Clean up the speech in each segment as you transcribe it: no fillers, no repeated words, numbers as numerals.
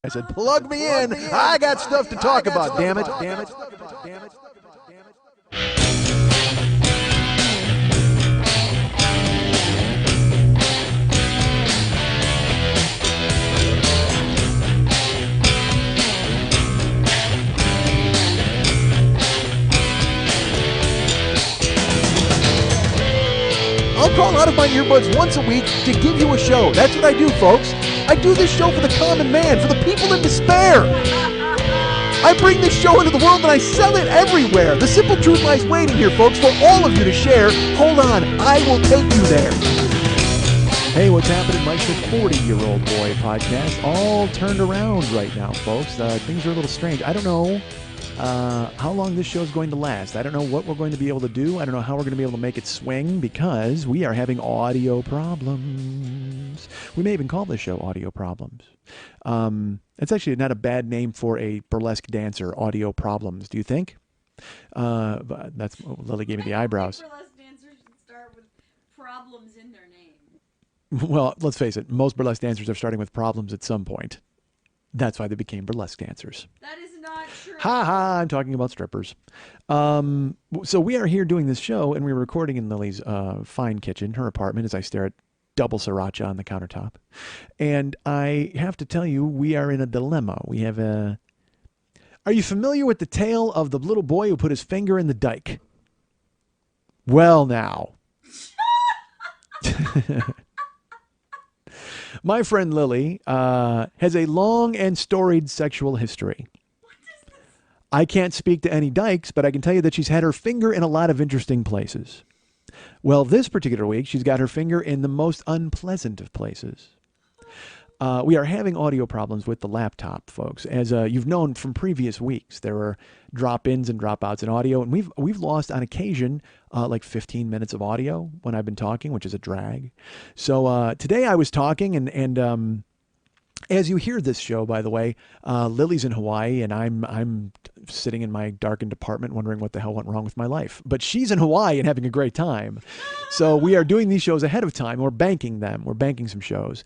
I said, plug me in. I got stuff to talk about, damn it. I'll crawl out of my earbuds once a week to give you a show. That's what I do, folks. I do this show for the common man, for the people in despair. I bring this show into the world and I sell it everywhere. The simple truth lies waiting here, folks, for all of you to share. Hold on, I will take you there. Hey, what's happening? Mike's a 40-year-old boy podcast. All turned around right now, folks. Things are a little strange. I don't know how long this show is going to last. I don't know what we're going to be able to do. I don't know how we're going to be able to make it swing because we are having audio problems. We may even call this show Audio Problems. It's actually not a bad name for a burlesque dancer, Audio Problems. Do you think? That's Lily gave me the eyebrows. Burlesque dancers should start with problems in their name. Well, let's face it. Most burlesque dancers are starting with problems at some point. That's why they became burlesque dancers. That is not true. Ha ha, I'm talking about strippers. So we are here doing this show, and we're recording in Lily's fine kitchen, her apartment, as I stare at double sriracha on the countertop. And I have to tell you, we are in a dilemma. We have a... Are you familiar with the tale of the little boy who put his finger in the dike? Well, now. My friend Lily has a long and storied sexual history. I can't speak to any dykes, but I can tell you that she's had her finger in a lot of interesting places. Well, this particular week, she's got her finger in the most unpleasant of places. We are having audio problems with the laptop, folks. As you've known from previous weeks, there were drop-ins and drop-outs in audio, and we've lost on occasion like 15 minutes of audio when I've been talking, which is a drag. So today I was talking, and as you hear this show, by the way, Lily's in Hawaii, and I'm sitting in my darkened apartment wondering what the hell went wrong with my life. But she's in Hawaii and having a great time. So we are doing these shows ahead of time. We're banking them. We're banking some shows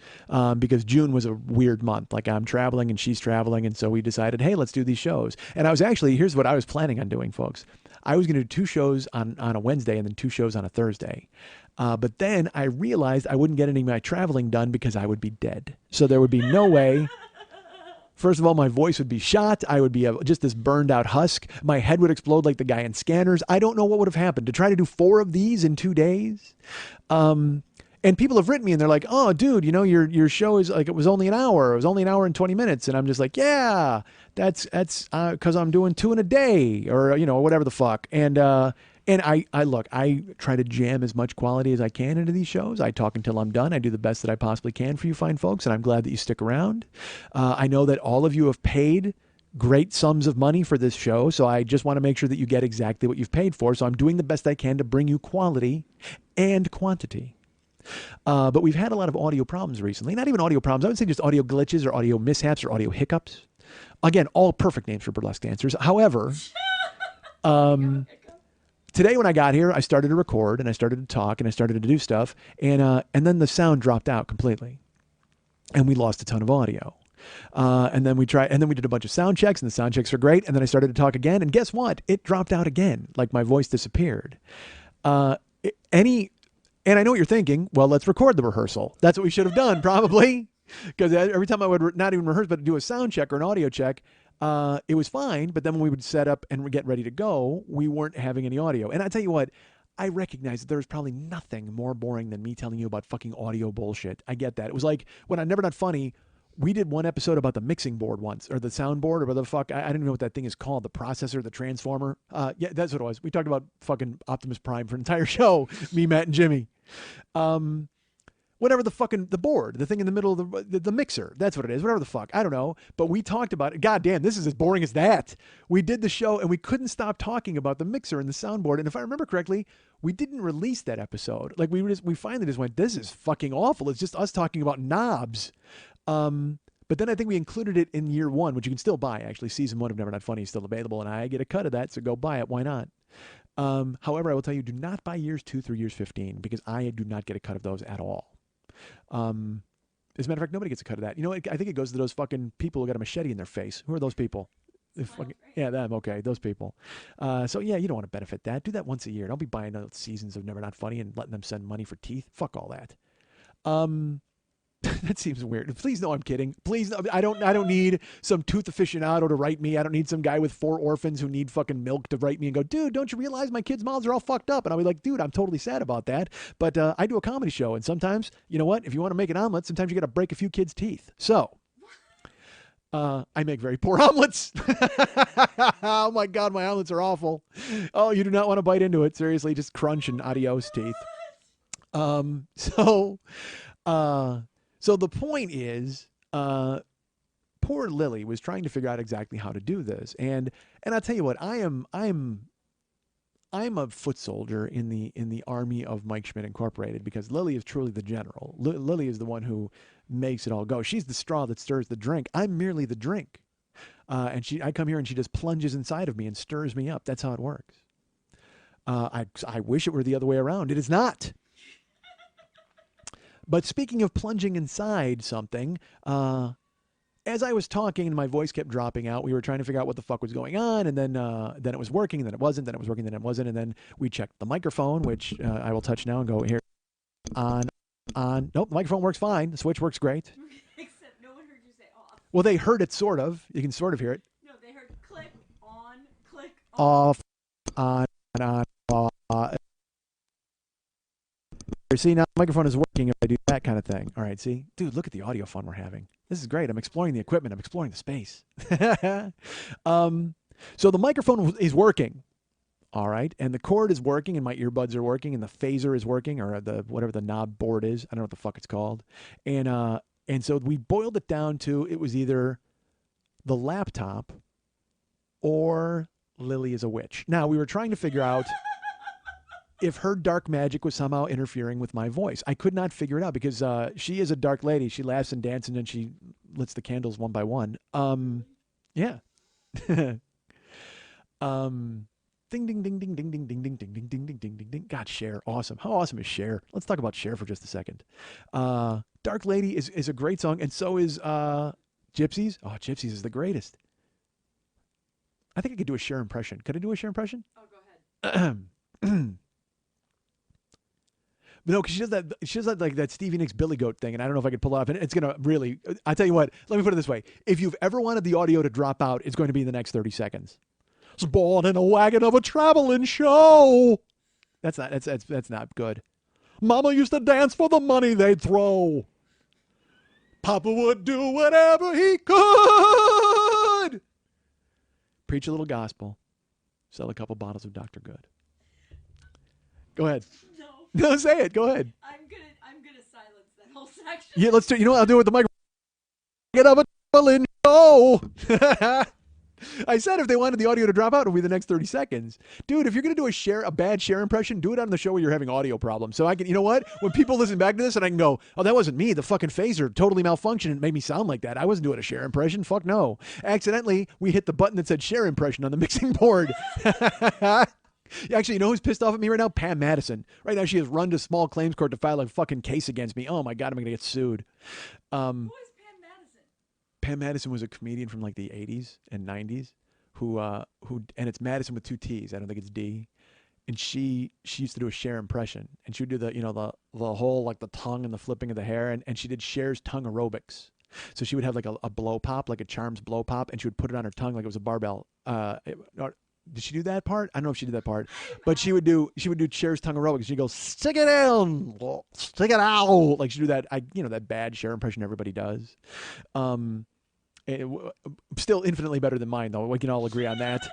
because June was a weird month. Like I'm traveling and she's traveling, and so we decided, hey, let's do these shows. And I was actually, here's what I was planning on doing, folks. I was going to do 2 shows on a Wednesday and then 2 shows on a Thursday. But then I realized I wouldn't get any of my traveling done because I would be dead. So there would be no way. First of all, my voice would be shot. I would be just this burned out husk. My head would explode like the guy in Scanners. I don't know what would have happened. To try to do 4 of these in 2 days. And people have written me and they're like, oh, dude, you know, your show is like, it was only an hour. It was only an hour and 20 minutes. And I'm just like, yeah, that's because I'm doing 2 in a day or, you know, whatever the fuck. And I look, I try to jam as much quality as I can into these shows. I talk until I'm done. I do the best that I possibly can for you fine folks. And I'm glad that you stick around. I know that all of you have paid great sums of money for this show. So I just want to make sure that you get exactly what you've paid for. So I'm doing the best I can to bring you quality and quantity. But we've had a lot of audio problems recently. Not even audio problems. I would say just audio glitches or audio mishaps or audio hiccups. Again, all perfect names for burlesque dancers. However, today when I got here, I started to record and I started to talk and I started to do stuff. And then the sound dropped out completely. And we lost a ton of audio. And then we did a bunch of sound checks and the sound checks were great. And then I started to talk again. And guess what? It dropped out again. Like my voice disappeared. And I know what you're thinking. Well, let's record the rehearsal. That's what we should have done, probably. Because every time I would not even rehearse, but do a sound check or an audio check, it was fine. But then when we would set up and get ready to go, we weren't having any audio. And I tell you what, I recognize that there's probably nothing more boring than me telling you about fucking audio bullshit. I get that. It was like when I Never Not Funny, we did one episode about the mixing board once, or the sound board, or whatever the fuck. I don't even know what that thing is called. The processor, the transformer. Yeah, that's what it was. We talked about fucking Optimus Prime for an entire show. Me, Matt, and Jimmy. Whatever the fucking, the board, the thing in the middle of the mixer. That's what it is. Whatever the fuck. I don't know. But we talked about it. God damn, this is as boring as that. We did the show and we couldn't stop talking about the mixer and the soundboard. And if I remember correctly, we didn't release that episode. Like we finally just went, this is fucking awful. It's just us talking about knobs. But then I think we included it in year 1, which you can still buy. Actually, season 1 of Never Not Funny is still available and I get a cut of that. So go buy it. Why not? However, I will tell you, do not buy years 2 through years 15 because I do not get a cut of those at all. As a matter of fact, nobody gets a cut of that. You know, I think it goes to those fucking people who got a machete in their face. Who are those people? Yeah, them. Okay, those people. So yeah, you don't want to benefit that. Do that once a year. Don't be buying those seasons of Never Not Funny and letting them send money for teeth. Fuck all that. That seems weird. Please no, I'm kidding. Please, no, I don't need some tooth aficionado to write me. I don't need some guy with 4 orphans who need fucking milk to write me and go, dude, don't you realize my kids' mouths are all fucked up? And I'll be like, dude, I'm totally sad about that. But I do a comedy show, and sometimes, you know what? If you want to make an omelet, sometimes you got to break a few kids' teeth. So. I make very poor omelets. Oh my God, my omelets are awful. Oh, you do not want to bite into it. Seriously, just crunch and adios teeth. So the point is, poor Lily was trying to figure out exactly how to do this. And I'll tell you what, I'm a foot soldier in the army of Mike Schmidt Incorporated, because Lily is truly the general. Lily is the one who makes it all go. She's the straw that stirs the drink. I'm merely the drink. And I come here and she just plunges inside of me and stirs me up. That's how it works. I wish it were the other way around. It is not. But speaking of plunging inside something, as I was talking and my voice kept dropping out, we were trying to figure out what the fuck was going on, and then it was working, and then it wasn't, then it was working, then it wasn't, and then we checked the microphone, which I will touch now and go here, on. Nope, the microphone works fine. The switch works great. Except no one heard you say off. Well, they heard it sort of. You can sort of hear it. No, they heard click on, off, on, off. See, now the microphone is working if I do that kind of thing. All right, see? Dude, look at the audio fun we're having. This is great. I'm exploring the equipment. I'm exploring the space. So the microphone is working. All right. And the cord is working, and my earbuds are working, and the phaser is working, or the whatever the knob board is. I don't know what the fuck it's called. And so we boiled it down to, it was either the laptop or Lily is a witch. Now, we were trying to figure out if her dark magic was somehow interfering with my voice. I could not figure it out, because she is a dark lady. She laughs and dances, and she lits the candles one by one. Yeah. Ding, ding, ding, ding, ding, ding, ding, ding, ding, ding, ding, ding, ding, ding, ding. God, Cher, awesome. How awesome is Cher? Let's talk about Cher for just a second. Dark Lady is a great song, and so is Gypsies. Oh, Gypsies is the greatest. I think I could do a Cher impression. Could I do a Cher impression? Oh, go ahead. But no, because she does that like that Stevie Nicks Billy Goat thing, and I don't know if I could pull it off. And it's gonna really. I tell you what. Let me put it this way: if you've ever wanted the audio to drop out, it's going to be in the next 30 seconds. Was born in a wagon of a traveling show. That's not good. Mama used to dance for the money they'd throw. Papa would do whatever he could. Preach a little gospel. Sell a couple bottles of Dr. Good. Go ahead. No, say it. Go ahead. I'm gonna silence that whole section. Yeah, let's do. You know what? I'll do it with the microphone. Get up a traveling show. I said if they wanted the audio to drop out, it'll be the next 30 seconds. Dude, if you're going to do a bad Cher impression, do it on the show where you're having audio problems. So I can, you know what? When people listen back to this and I can go, oh, that wasn't me. The fucking phaser totally malfunctioned and made me sound like that. I wasn't doing a Cher impression. Fuck no. Accidentally, we hit the button that said Cher impression on the mixing board. Actually, you know who's pissed off at me right now? Pam Madison. Right now, she has run to small claims court to file a fucking case against me. Oh my God, I'm going to get sued. Who is Pam Madison? Pam Madison was a comedian from like the 80s and 90s who and it's Madison with 2 T's. I don't think it's D. And she used to do a Cher impression, and she would do the whole like the tongue and the flipping of the hair, and she did Cher's tongue aerobics. So she would have like a blow pop, like a Charms blow pop, and she would put it on her tongue like it was a barbell. Did she do that part? I don't know if she did that part, but she would do Cher's tongue aerobics. She'd go, stick it in, stick it out. Like she'd do that, that bad Cher impression everybody does. Still infinitely better than mine, though. We can all agree on that.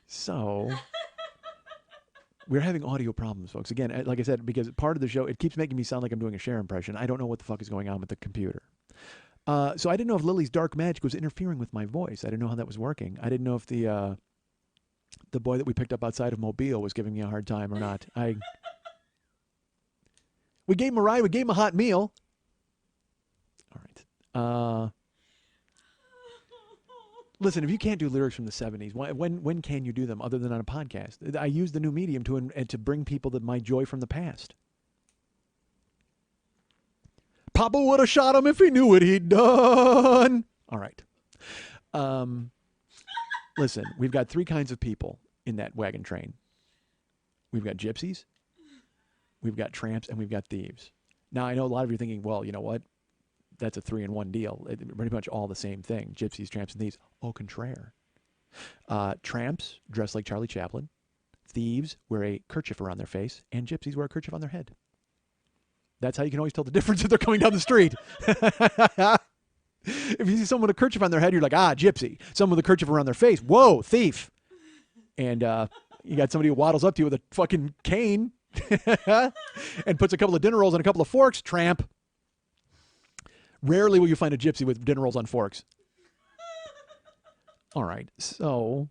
So we're having audio problems, folks. Again, like I said, because part of the show, it keeps making me sound like I'm doing a Cher impression. I don't know what the fuck is going on with the computer. So I didn't know if Lily's dark magic was interfering with my voice. I didn't know how that was working. I didn't know if the boy that we picked up outside of Mobile was giving me a hard time or not. We gave him a ride. We gave him a hot meal. All right. Listen, if you can't do lyrics from the 70s, when can you do them other than on a podcast? I use the new medium to bring people my joy from the past. Papa would have shot him if he knew what he'd done. All right. Listen, we've got three kinds of people in that wagon train. We've got gypsies, we've got tramps, and we've got thieves. Now, I know a lot of you are thinking, well, you know what? That's a 3-in-1 deal. Pretty much all the same thing. Gypsies, tramps, and thieves. Au contraire. Tramps dress like Charlie Chaplin. Thieves wear a kerchief around their face, and gypsies wear a kerchief on their head. That's how you can always tell the difference if they're coming down the street. If you see someone with a kerchief on their head, you're like, gypsy. Someone with a kerchief around their face, whoa, thief. And you got somebody who waddles up to you with a fucking cane and puts a couple of dinner rolls on a couple of forks, tramp. Rarely will you find a gypsy with dinner rolls on forks. All right, so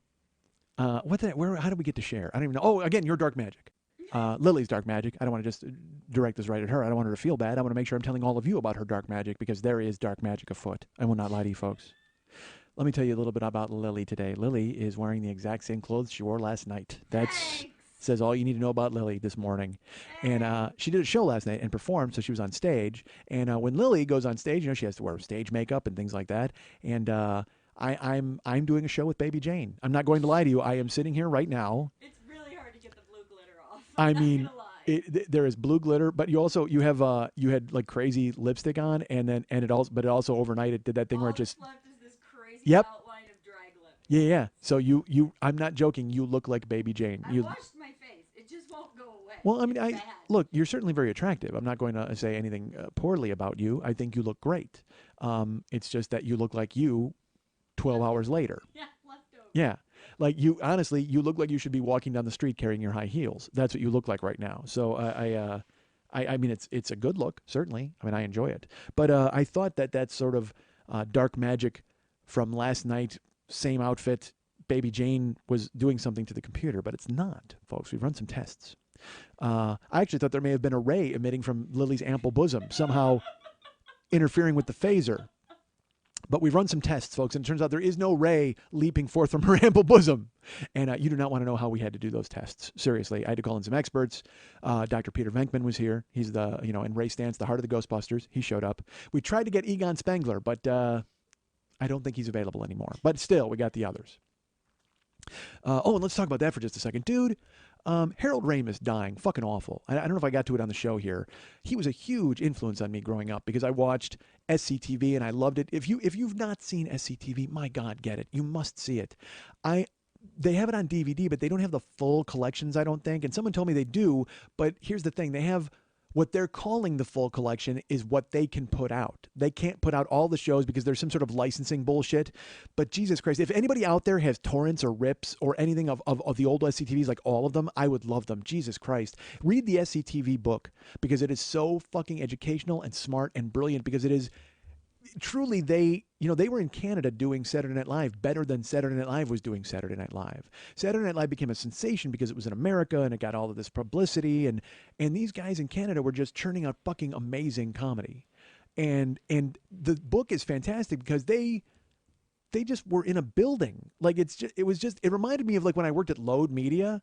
how did we get to share? I don't even know. Oh, again, your dark magic. Lily's dark magic. I don't want to just direct this right at her. I don't want her to feel bad. I want to make sure I'm telling all of you about her dark magic because there is dark magic afoot. I will not lie to you folks. Let me tell you a little bit about Lily today. Lily is wearing the exact same clothes she wore last night. That's says all you need to know about Lily this morning. And she did a show last night and performed, so she was on stage. And when Lily goes on stage, she has to wear stage makeup and things like that. And I'm doing a show with Baby Jane. I'm not going to lie to you. I am sitting here right now. It's really hard to get the blue glitter off. I mean, there is blue glitter, but you had like crazy lipstick on, and it also overnight it did that thing where it just left is this crazy outline of drag lip. Yeah. So I'm not joking. You look like Baby Jane. I washed my face. It just won't go away. Well, I mean, look. You're certainly very attractive. I'm not going to say anything poorly about you. I think you look great. It's just that you look like you 12 hours later. Yeah, leftover. Yeah. Like honestly, you look like you should be walking down the street carrying your high heels. That's what you look like right now. So I mean, it's a good look, certainly. I mean, I enjoy it. But I thought that sort of dark magic from last night, same outfit, Baby Jane was doing something to the computer, but it's not, folks. We've run some tests. I actually thought there may have been a ray emitting from Lily's ample bosom, somehow interfering with the phaser. But we've run some tests, folks, and it turns out there is no ray leaping forth from her ample bosom. And you do not want to know how we had to do those tests. Seriously, I had to call in some experts. Dr. Peter Venkman was here. He's and Ray Stantz, the heart of the Ghostbusters. He showed up. We tried to get Egon Spengler, but I don't think he's available anymore. But still, we got the others. And let's talk about that for just a second. Dude, Harold Ramis dying, fucking awful. I don't know if I got to it on the show here. He was a huge influence on me growing up because I watched SCTV and I loved it. If you've not seen SCTV, my God, get it. You must see it. They have it on DVD, but they don't have the full collections, I don't think. And someone told me they do, but here's the thing. They have what they're calling the full collection is what they can put out. They can't put out all the shows because there's some sort of licensing bullshit. But Jesus Christ, if anybody out there has torrents or rips or anything of the old SCTVs, like all of them, I would love them. Jesus Christ. Read the SCTV book because it is so fucking educational and smart and brilliant because it is truly they were in Canada doing Saturday Night Live better than Saturday Night Live was doing Saturday Night Live. Saturday Night Live became a sensation because it was in America and it got all of this publicity and these guys in Canada were just churning out fucking amazing comedy. And the book is fantastic because they just were in a building. Like it reminded me of like when I worked at Load Media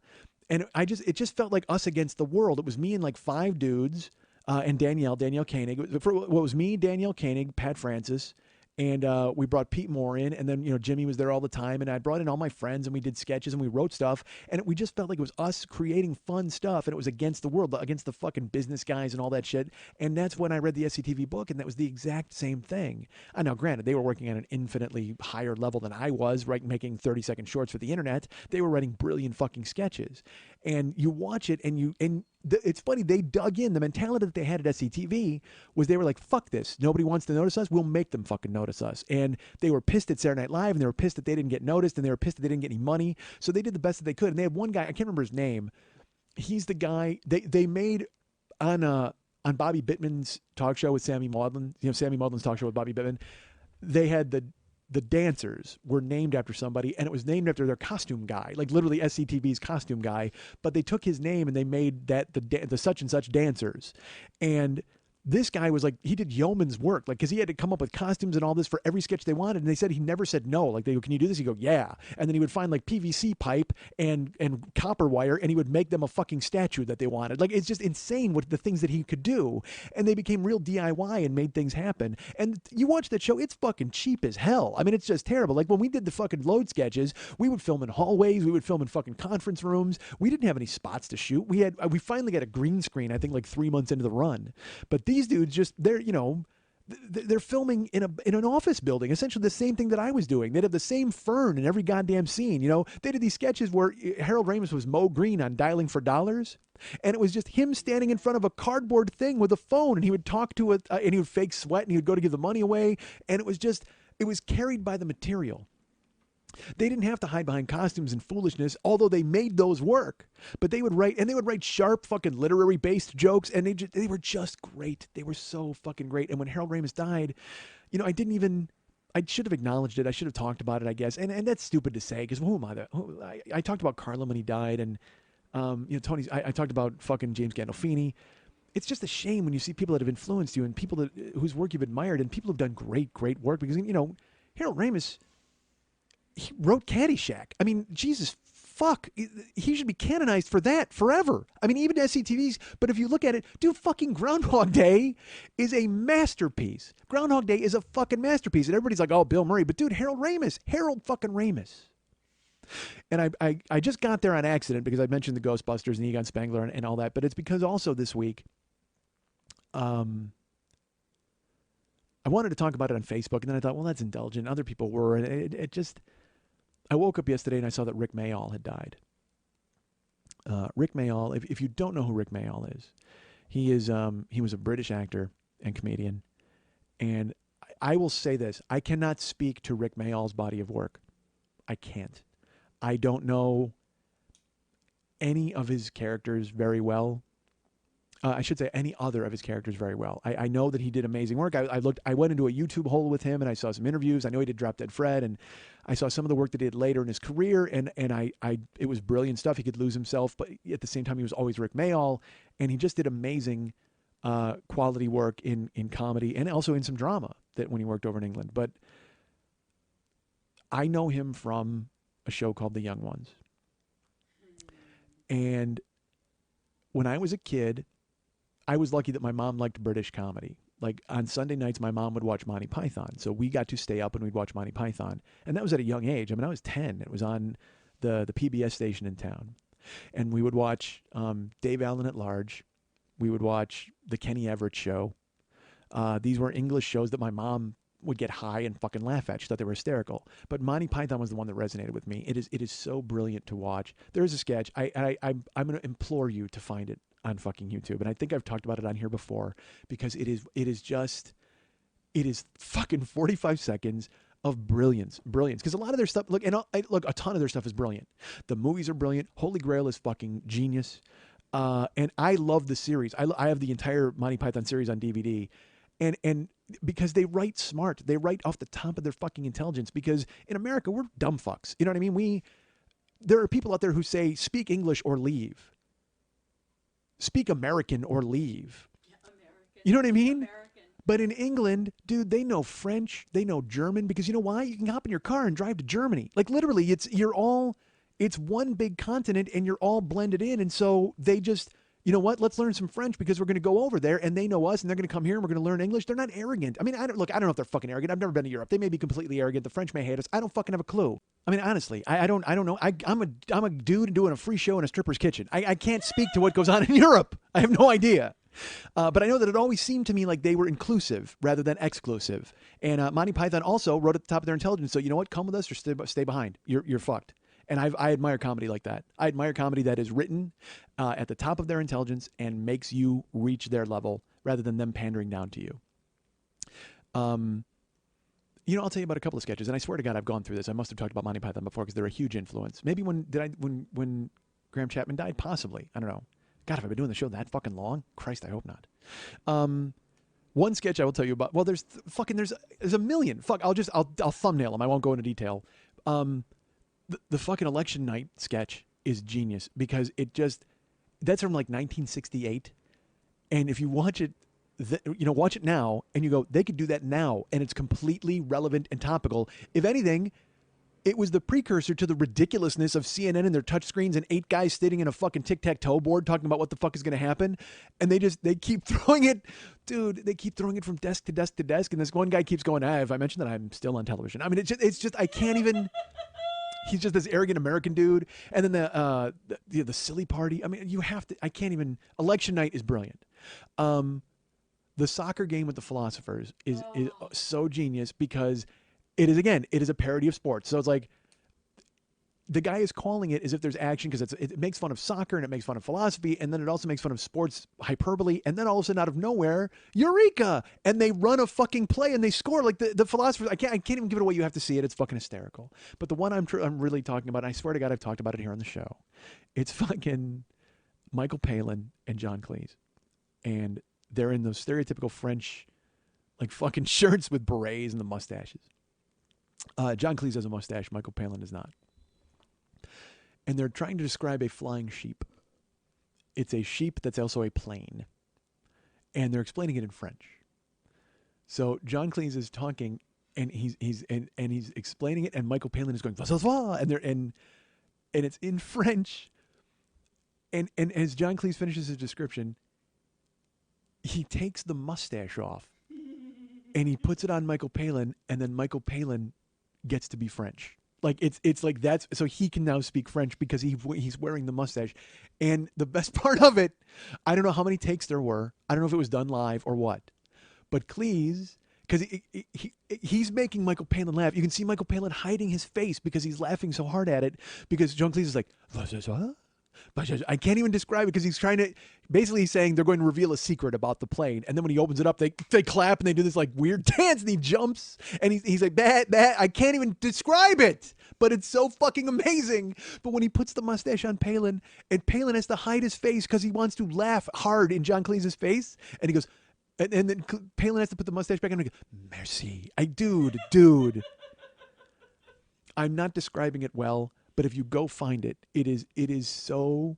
and it just felt like us against the world. It was me and like 5 dudes. And Danielle Koenig. What was me, Danielle Koenig, Pat Francis, and we brought Pete Moore in, and then Jimmy was there all the time, and I brought in all my friends, and we did sketches, and we wrote stuff, and we just felt like it was us creating fun stuff, and it was against the world, against the fucking business guys and all that shit, and that's when I read the SCTV book, and that was the exact same thing. Now, granted, they were working at an infinitely higher level than I was, right, making 30-second shorts for the internet. They were writing brilliant fucking sketches, and you watch it, it's funny, they dug in. The mentality that they had at SCTV was they were like, fuck this. Nobody wants to notice us. We'll make them fucking notice us. And they were pissed at Saturday Night Live, and they were pissed that they didn't get noticed, and they were pissed that they didn't get any money. So they did the best that they could. And they had one guy, I can't remember his name. He's the guy they made on Bobby Bittman's talk show with Sammy Maudlin. Sammy Maudlin's talk show with Bobby Bittman. They had the dancers were named after somebody, and it was named after their costume guy, like literally SCTV's costume guy. But they took his name and they made that the such and such dancers. And This guy was like, he did yeoman's work, like, because he had to come up with costumes and all this for every sketch they wanted. And they said he never said no. Like, they go, can you do this? He'd go, yeah. And then he would find like PVC pipe and copper wire, and he would make them a fucking statue that they wanted. Like, it's just insane what the things that he could do. And they became real DIY and made things happen. And you watch that show, it's fucking cheap as hell. I mean, it's just terrible. Like, when we did the fucking load sketches, we would film in hallways, we would film in fucking conference rooms. We didn't have any spots to shoot. We finally got a green screen, I think, like 3 months into the run. But these dudes just, they're filming in an office building, essentially the same thing that I was doing. They'd have the same fern in every goddamn scene. They did these sketches where Harold Ramis was Mo Green on Dialing for Dollars, and it was just him standing in front of a cardboard thing with a phone, and he would talk to it, and he would fake sweat, and he would go to give the money away, and it was carried by the material. They didn't have to hide behind costumes and foolishness, although they made those work. But they would write sharp fucking literary based jokes, and they were just great. They were so fucking great. And when Harold Ramis died, I should have acknowledged it. I should have talked about it, I guess. And that's stupid to say, because who am I? I talked about Carlin when he died, and Tony's. I talked about fucking James Gandolfini. It's just a shame when you see people that have influenced you and people whose work you've admired, and people who've done great work, because Harold Ramis, he wrote Caddyshack. I mean, Jesus fuck. He should be canonized for that forever. I mean, even SCTVs. But if you look at it, dude, fucking Groundhog Day is a masterpiece. Groundhog Day is a fucking masterpiece. And everybody's like, oh, Bill Murray. But dude, Harold fucking Ramis. And I just got there on accident because I mentioned the Ghostbusters and Egon Spengler and all that. But it's because also this week, I wanted to talk about it on Facebook. And then I thought, well, that's indulgent. Other people were. And it just... I woke up yesterday and I saw that Rick Mayall had died. Rick Mayall, if you don't know who Rick Mayall is, he was a British actor and comedian. And I will say this, I cannot speak to Rick Mayall's body of work. I can't. I don't know any of his characters very well. I should say any other of his characters very well. I know that he did amazing work. I went into a YouTube hole with him and I saw some interviews. I know he did Drop Dead Fred, and I saw some of the work that he did later in his career, and it was brilliant stuff. He could lose himself, but at the same time he was always Rick Mayall, and he just did amazing quality work in comedy and also in some drama that when he worked over in England. But I know him from a show called The Young Ones. And when I was a kid, I was lucky that my mom liked British comedy. Like on Sunday nights, my mom would watch Monty Python. So we got to stay up and we'd watch Monty Python. And that was at a young age. I mean, I was 10. It was on the PBS station in town. And we would watch Dave Allen at Large. We would watch The Kenny Everett Show. These were English shows that my mom would get high and fucking laugh at. She thought they were hysterical. But Monty Python was the one that resonated with me. It is so brilliant to watch. There is a sketch. I'm going to implore you to find it on fucking YouTube. And I think I've talked about it on here before because it is fucking 45 seconds of brilliance. Because a lot of their stuff, look, a ton of their stuff is brilliant. The movies are brilliant. Holy Grail is fucking genius. And I love the series. I have the entire Monty Python series on DVD. And because they write smart, they write off the top of their fucking intelligence, because in America, we're dumb fucks. You know what I mean? There are people out there who say, speak English or leave. Speak American or leave. Yeah, American. You know what I mean? American. But in England, dude, they know French, they know German, because you know why? You can hop in your car and drive to Germany. Like literally, it's one big continent and you're all blended in. And so they just, you know what? Let's learn some French because we're going to go over there and they know us and they're going to come here and we're going to learn English. They're not arrogant. I mean, I don't know if they're fucking arrogant. I've never been to Europe. They may be completely arrogant. The French may hate us. I don't fucking have a clue. I mean, honestly, I don't know. I'm a dude doing a free show in a stripper's kitchen. I can't speak to what goes on in Europe. I have no idea. But I know that it always seemed to me like they were inclusive rather than exclusive. And Monty Python also wrote at the top of their intelligence. So you know what? Come with us or stay behind. You're fucked. And I admire comedy like that. I admire comedy that is written at the top of their intelligence and makes you reach their level rather than them pandering down to you. I'll tell you about a couple of sketches, and I swear to God, I've gone through this. I must have talked about Monty Python before because they're a huge influence. Maybe when Graham Chapman died, possibly. I don't know. God, have I been doing the show that fucking long? Christ, I hope not. One sketch I will tell you about. Well, there's a million. Fuck, I'll thumbnail them. I won't go into detail. The fucking election night sketch is genius because that's from like 1968. And if you watch it, watch it now, and you go, they could do that now, and it's completely relevant and topical. If anything, it was the precursor to the ridiculousness of CNN and their touchscreens and 8 guys sitting in a fucking tic-tac-toe board talking about what the fuck is going to happen. And they keep throwing it, dude, they keep throwing it from desk to desk to desk. And this one guy keeps going, have I mentioned that I'm still on television? I mean, it's just I can't even, he's just this arrogant American dude. And then the silly party. I mean, I can't even, election night is brilliant. The soccer game with the philosophers is so genius because it is a parody of sports. So it's like the guy is calling it as if there's action because it makes fun of soccer and it makes fun of philosophy, and then it also makes fun of sports hyperbole, and then all of a sudden out of nowhere, eureka! And they run a fucking play and they score like the philosophers. I can't even give it away. You have to see it. It's fucking hysterical. But the one I'm really talking about, and I swear to God I've talked about it here on the show, it's fucking Michael Palin and John Cleese, and they're in those stereotypical French like fucking shirts with berets and the mustaches. John Cleese has a mustache. Michael Palin does not. And they're trying to describe a flying sheep. It's a sheep that's also a plane. And they're explaining it in French. So John Cleese is talking, and he's explaining it, and Michael Palin is going, and it's in French. And as John Cleese finishes his description, he takes the mustache off, and he puts it on Michael Palin, and then Michael Palin gets to be French. Like it's like that's so he can now speak French because he's wearing the mustache. And the best part of it, I don't know how many takes there were. I don't know if it was done live or what. But Cleese, because he's making Michael Palin laugh. You can see Michael Palin hiding his face because he's laughing so hard at it. Because John Cleese is like, I can't even describe it because he's trying to basically saying they're going to reveal a secret about the plane, and then when he opens it up, they clap and they do this like weird dance, and he jumps and he's like that I can't even describe it, but it's so fucking amazing. But when he puts the mustache on Palin, and Palin has to hide his face because he wants to laugh hard in John Cleese's face, and he goes, and then Palin has to put the mustache back on and go, merci. Dude, I'm not describing it well. But if you go find it, it is so,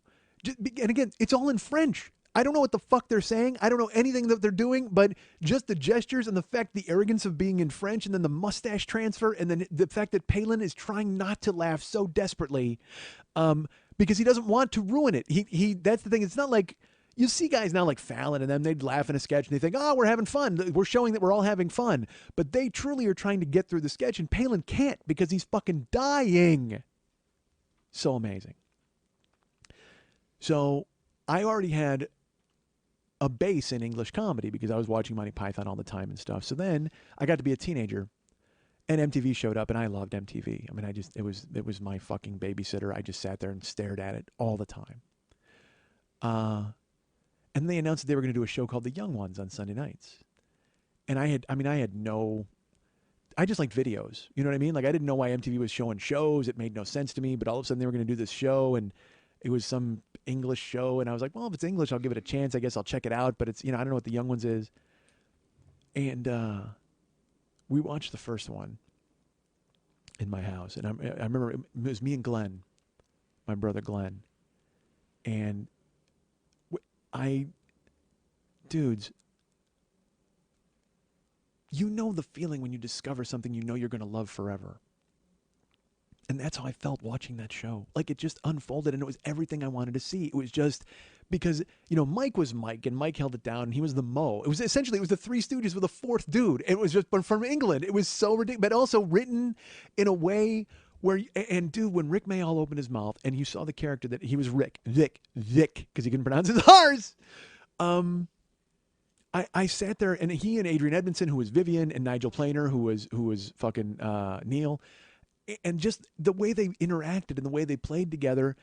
and again, it's all in French. I don't know what the fuck they're saying. I don't know anything that they're doing, but just the gestures and the fact, the arrogance of being in French, and then the mustache transfer, and then the fact that Palin is trying not to laugh so desperately, because he doesn't want to ruin it. He that's the thing. It's not like, you see guys now like Fallon and them, they'd laugh in a sketch and they think, oh, we're having fun. We're showing that we're all having fun. But they truly are trying to get through the sketch, and Palin can't because he's fucking dying. So amazing. So I already had a base in English comedy because I was watching Monty Python all the time and stuff. So then I got to be a teenager, and MTV showed up, and I loved MTV. I mean, it was my fucking babysitter. I just sat there and stared at it all the time. And they announced that they were going to do a show called The Young Ones on Sunday nights. And I just liked videos. You know what I mean? Like, I didn't know why MTV was showing shows. It made no sense to me. But all of a sudden, they were going to do this show, and it was some English show. And I was like, well, if it's English, I'll give it a chance. I guess I'll check it out. But it's, I don't know what The Young Ones is. And we watched the first one in my house. And I remember it was me and Glenn, my brother Glenn. And dudes, you know the feeling when you discover something you know you're going to love forever. And that's how I felt watching that show. Like, it just unfolded, and it was everything I wanted to see. It was just because, Mike was Mike, and Mike held it down, and he was the Mo. It was the Three Stooges with a fourth dude. It was just from England. It was so ridiculous, but also written in a way where, and dude, when Rick Mayall opened his mouth, and you saw the character that he was Vic, because he couldn't pronounce his R's. I sat there, and he and Adrian Edmondson, who was Vivian, and Nigel Planer, who was fucking Neil, and just the way they interacted and the way they played together,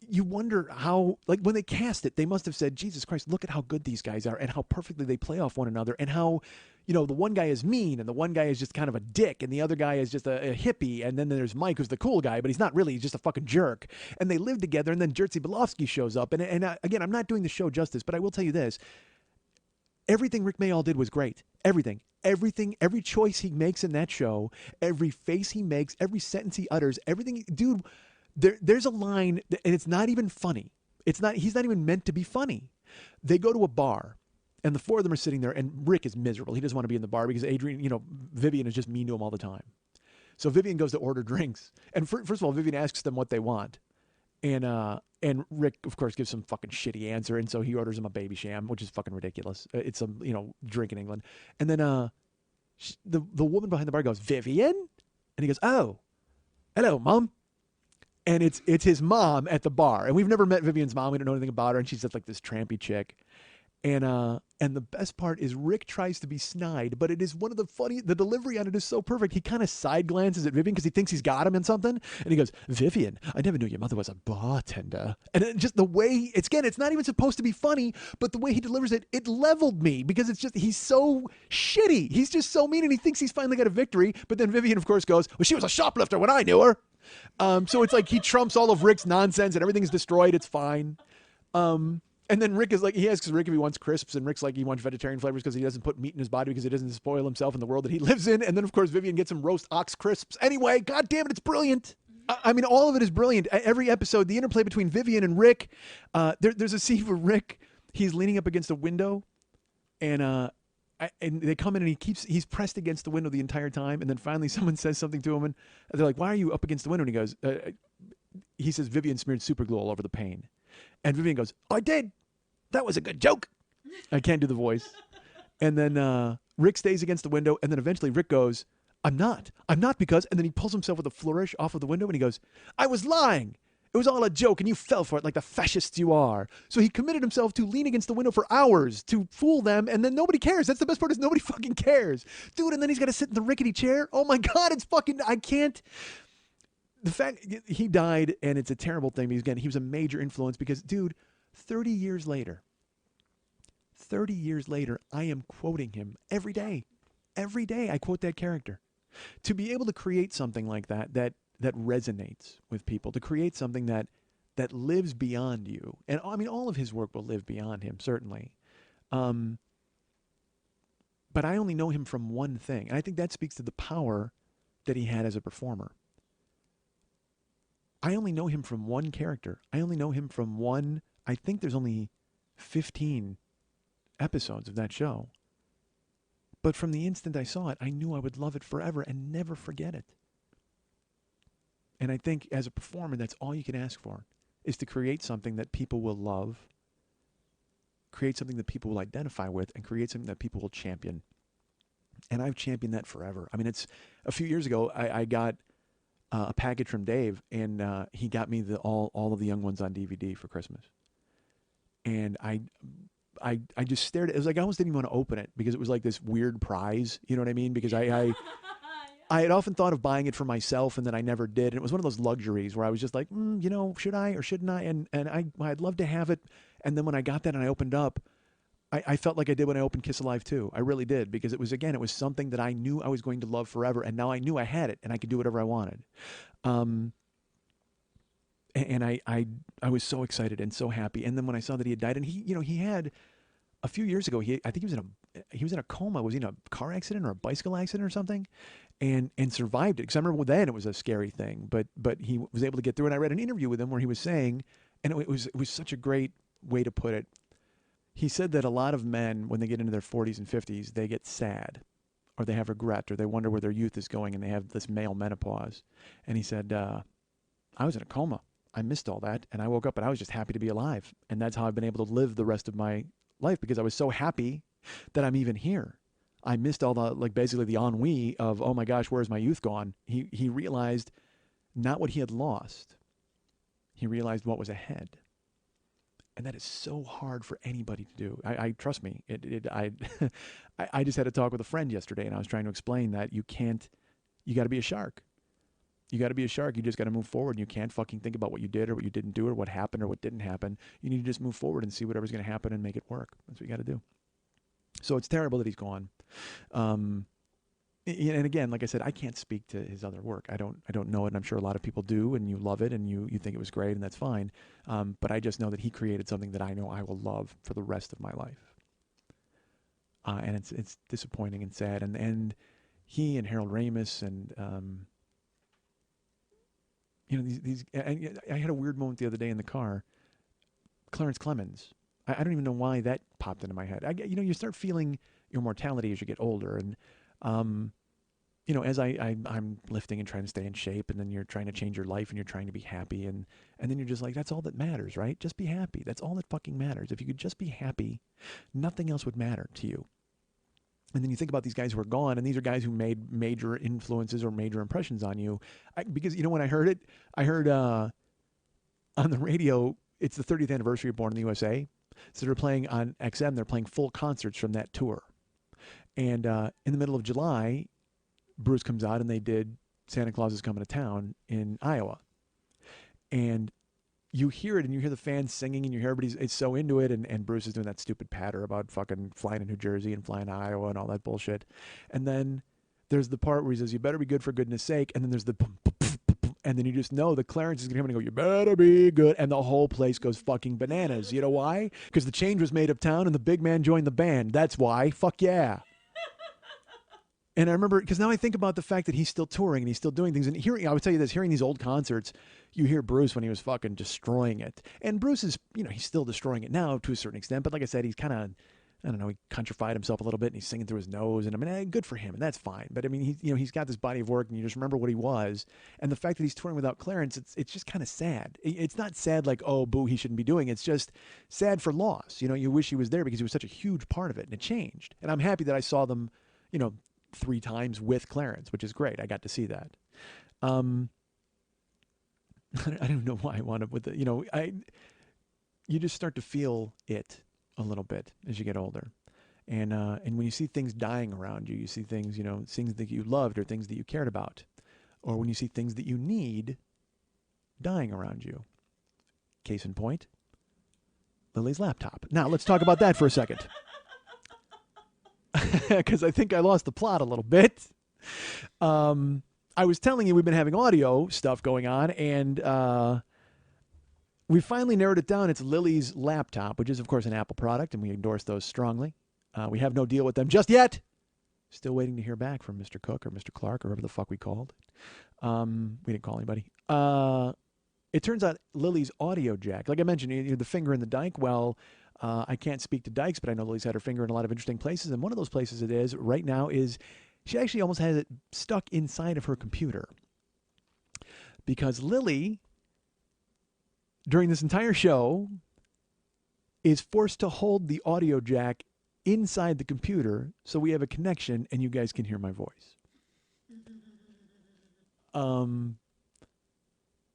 you wonder how, like, when they cast it, they must have said, Jesus Christ, look at how good these guys are and how perfectly they play off one another, and how, the one guy is mean and the one guy is just kind of a dick and the other guy is just a hippie, and then there's Mike, who's the cool guy, but he's not really, he's just a fucking jerk. And they live together, and then Jerzy Belofsky shows up, and again, I'm not doing the show justice, but I will tell you this. Everything Rick Mayall did was great. Everything, every choice he makes in that show, every face he makes, every sentence he utters, everything, dude, there's a line, and it's not even funny. He's not even meant to be funny. They go to a bar, And the four of them are sitting there, and Rick is miserable. He doesn't want to be in the bar because Adrian, Vivian is just mean to him all the time. So Vivian goes to order drinks, and first of all, Vivian asks them what they want, and Rick, of course, gives some fucking shitty answer, and so he orders him a baby sham, which is fucking ridiculous. It's a drink in England, and then the woman behind the bar goes, Vivian, and he goes, oh, hello, Mom. And it's his mom at the bar, and we've never met Vivian's mom. We don't know anything about her, and she's just like this trampy chick. And the best part is Rick tries to be snide, but it is one of the delivery on it is so perfect. He kind of side glances at Vivian because he thinks he's got him in something. And he goes, Vivian, I never knew your mother was a bartender. And just the way, it's not even supposed to be funny, but the way he delivers it, it leveled me because he's so shitty. He's just so mean, and he thinks he's finally got a victory. But then Vivian, of course, goes, well, she was a shoplifter when I knew her. So it's like he trumps all of Rick's nonsense and everything's destroyed. It's fine. And then Rick is like, he asks Rick if he wants crisps, and Rick's like, he wants vegetarian flavors because he doesn't put meat in his body because he doesn't spoil himself in the world that he lives in. And then, of course, Vivian gets him roast ox crisps. Anyway, God damn it, it's brilliant. I mean, all of it is brilliant. Every episode, the interplay between Vivian and Rick. There's a scene where Rick, he's leaning up against a window, and they come in, and he's pressed against the window the entire time. And then finally someone says something to him, and they're like, why are you up against the window? And he goes, he says, Vivian smeared super glue all over the pane. And Vivian goes, I did. That was a good joke. I can't do the voice. And then Rick stays against the window. And then eventually Rick goes, I'm not because, and then he pulls himself with a flourish off of the window and he goes, I was lying. It was all a joke and you fell for it like the fascists you are. So he committed himself to lean against the window for hours to fool them. And then nobody cares. That's the best part is nobody fucking cares. Dude, and then he's got to sit in the rickety chair. Oh my God, it's fucking, I can't. The fact he died, and it's a terrible thing because, again, he was a major influence because, dude, 30 years later, I am quoting him every day. Every day I quote that character. To be able to create something like that resonates with people, to create something that lives beyond you. And, I mean, all of his work will live beyond him, certainly. But I only know him from one thing, and I think that speaks to the power that he had as a performer. I only know him from one character. I only know him from one, I think there's only 15 episodes of that show. But from the instant I saw it, I knew I would love it forever and never forget it. And I think as a performer, that's all you can ask for, is to create something that people will love, create something that people will identify with, and create something that people will champion. And I've championed that forever. I mean, it's a few years ago, I got a package from Dave, and he got me all of the Young Ones on DVD for Christmas. And I just stared at it. It was like I almost didn't even want to open it because it was like this weird prize. You know what I mean? Because I had often thought of buying it for myself, and then I never did. And it was one of those luxuries where I was just like, should I or shouldn't I? And I'd love to have it. And then when I got that and I opened up, I felt like I did when I opened Kiss Alive 2. I really did, because it was something that I knew I was going to love forever, and now I knew I had it, and I could do whatever I wanted. And I was so excited and so happy. And then when I saw that he had died, and he had a few years ago, I think he was in a coma. Was he in a car accident or a bicycle accident or something, and survived it? Because I remember then it was a scary thing, but he was able to get through. And I read an interview with him where he was saying, and it was such a great way to put it. He said that a lot of men, when they get into their 40s and 50s, they get sad, or they have regret, or they wonder where their youth is going, and they have this male menopause. And he said, I was in a coma. I missed all that, and I woke up and I was just happy to be alive. And that's how I've been able to live the rest of my life, because I was so happy that I'm even here. I missed all the, basically the ennui of, oh my gosh, where's my youth gone? He realized not what he had lost. He realized what was ahead. And that is so hard for anybody to do. I trust me. I just had a talk with a friend yesterday, and I was trying to explain that you got to be a shark. You got to be a shark. You just got to move forward. And you can't fucking think about what you did or what you didn't do or what happened or what didn't happen. You need to just move forward and see whatever's going to happen and make it work. That's what you got to do. So it's terrible that he's gone. And again, like I said, I can't speak to his other work. I don't know it, and I'm sure a lot of people do, and you love it, and you think it was great, and that's fine. But I just know that he created something that I know I will love for the rest of my life. And it's disappointing and sad. And he and Harold Ramis and these. I had a weird moment the other day in the car. Clarence Clemens. I don't even know why that popped into my head. You start feeling your mortality as you get older, and as I'm lifting and trying to stay in shape, and then you're trying to change your life and you're trying to be happy, and then you're just like, that's all that matters, right? Just be happy. That's all that fucking matters. If you could just be happy, nothing else would matter to you. And then you think about these guys who are gone, and these are guys who made major influences or major impressions on you. Because when I heard it, I heard on the radio, it's the 30th anniversary of Born in the USA. So they're playing on XM, they're playing full concerts from that tour. And in the middle of July, Bruce comes out and they did Santa Claus is Coming to Town in Iowa. And you hear it and you hear the fans singing and you hear everybody's so into it, and Bruce is doing that stupid patter about fucking flying to New Jersey and flying to Iowa and all that bullshit. And then there's the part where he says, you better be good for goodness sake. And then there's the boom, boom, boom, boom, boom, and then you just know the Clarence is going to come and go, you better be good. And the whole place goes fucking bananas. You know why? Because the change was made uptown and the big man joined the band. That's why. Fuck yeah. And I remember, because now I think about the fact that he's still touring and he's still doing things. And I would tell you this, hearing these old concerts, you hear Bruce when he was fucking destroying it. And Bruce is, he's still destroying it now to a certain extent. But like I said, he's kind of, I don't know, he countrified himself a little bit and he's singing through his nose. And I mean, good for him. And that's fine. But I mean, he's got this body of work and you just remember what he was. And the fact that he's touring without Clarence, it's just kind of sad. It's not sad like, oh, boo, he shouldn't be doing it. It's just sad for loss. You wish he was there because he was such a huge part of it and it changed. And I'm happy that I saw them, 3 times with Clarence, which is great. I got to see that. I don't know why I wound up with it. You just start to feel it a little bit as you get older. And when you see things dying around you, you see things, things that you loved or things that you cared about, or when you see things that you need dying around you. Case in point, Lily's laptop. Now let's talk about that for a second. Because I think I lost the plot a little bit. I was telling you we've been having audio stuff going on, and we finally narrowed it down. It's Lily's laptop, which is, of course, an Apple product, and we endorse those strongly. We have no deal with them just yet. Still waiting to hear back from Mr. Cook or Mr. Clark or whoever the fuck we called. We didn't call anybody. It turns out Lily's audio jack, like I mentioned, the finger in the dike, well, I can't speak to dikes, but I know Lily's had her finger in a lot of interesting places. And one of those places it is right now is she actually almost has it stuck inside of her computer. Because Lily, during this entire show, is forced to hold the audio jack inside the computer so we have a connection and you guys can hear my voice.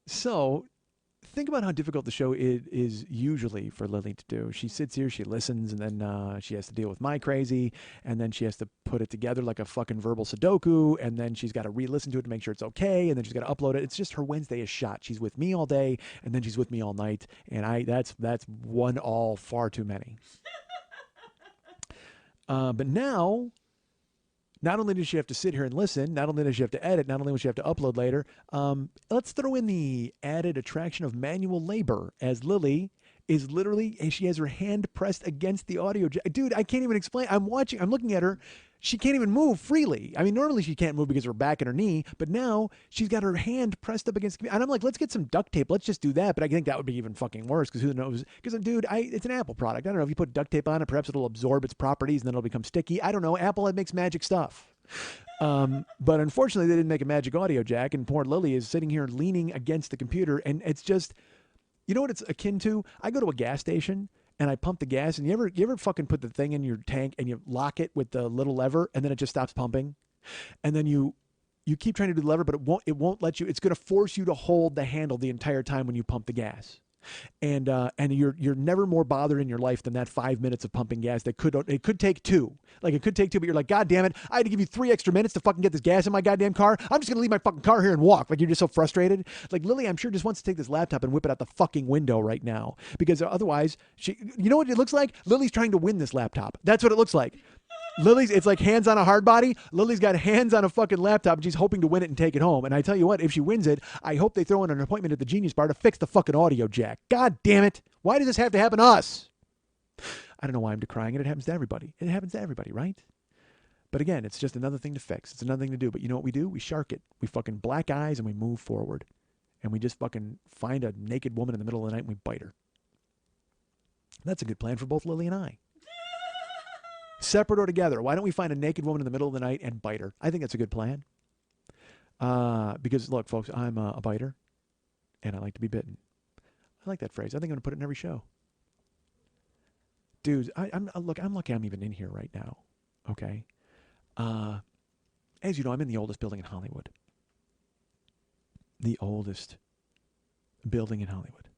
So think about how difficult the show is usually for Lily to do. She sits here, she listens, and then she has to deal with my crazy, and then she has to put it together like a fucking verbal Sudoku, and then she's got to re-listen to it to make sure it's okay, and then she's got to upload it. It's just her Wednesday is shot. She's with me all day, and then she's with me all night, and that's one all far too many. But now, not only does she have to sit here and listen, not only does she have to edit, not only will she have to upload later, let's throw in the added attraction of manual labor as Lily is literally, she has her hand pressed against the audio jack. Dude, I can't even explain. I'm looking at her. She can't even move freely. I mean, normally she can't move because of her back and her knee, but now she's got her hand pressed up against the, and I'm like, let's get some duct tape. Let's just do that. But I think that would be even fucking worse because who knows? Because, dude, it's an Apple product. I don't know if you put duct tape on it, perhaps it'll absorb its properties and then it'll become sticky. I don't know. Apple makes magic stuff. But unfortunately, they didn't make a magic audio jack, and poor Lily is sitting here leaning against the computer, and it's just, you know what it's akin to? I go to a gas station and I pump the gas, and you ever fucking put the thing in your tank and you lock it with the little lever and then it just stops pumping, and then you keep trying to do the lever, but it won't let you. It's going to force you to hold the handle the entire time when you pump the gas. And you're never more bothered in your life than that 5 minutes of pumping gas. It could take 2. Like it could take 2, but you're like, God damn it, I had to give you 3 extra minutes to fucking get this gas in my goddamn car. I'm just gonna leave my fucking car here and walk. Like, you're just so frustrated. Like, Lily, I'm sure, just wants to take this laptop and whip it out the fucking window right now, because otherwise you know what it looks like? Lily's trying to win this laptop. That's what it looks like. It's like hands on a hard body. Lily's got hands on a fucking laptop and she's hoping to win it and take it home. And I tell you what, if she wins it, I hope they throw in an appointment at the Genius Bar to fix the fucking audio jack. God damn it. Why does this have to happen to us? I don't know why I'm decrying it. It happens to everybody. It happens to everybody, right? But again, it's just another thing to fix. It's another thing to do. But you know what we do? We shark it. We fucking black eyes and we move forward. And we just fucking find a naked woman in the middle of the night and we bite her. That's a good plan for both Lily and I. Separate or together. Why don't we find a naked woman in the middle of the night and bite her? I think that's a good plan. Because, look, folks, I'm a biter, and I like to be bitten. I like that phrase. I think I'm going to put it in every show. Dudes, I'm lucky I'm even in here right now. Okay? As you know, I'm in the oldest building in Hollywood. The oldest building in Hollywood.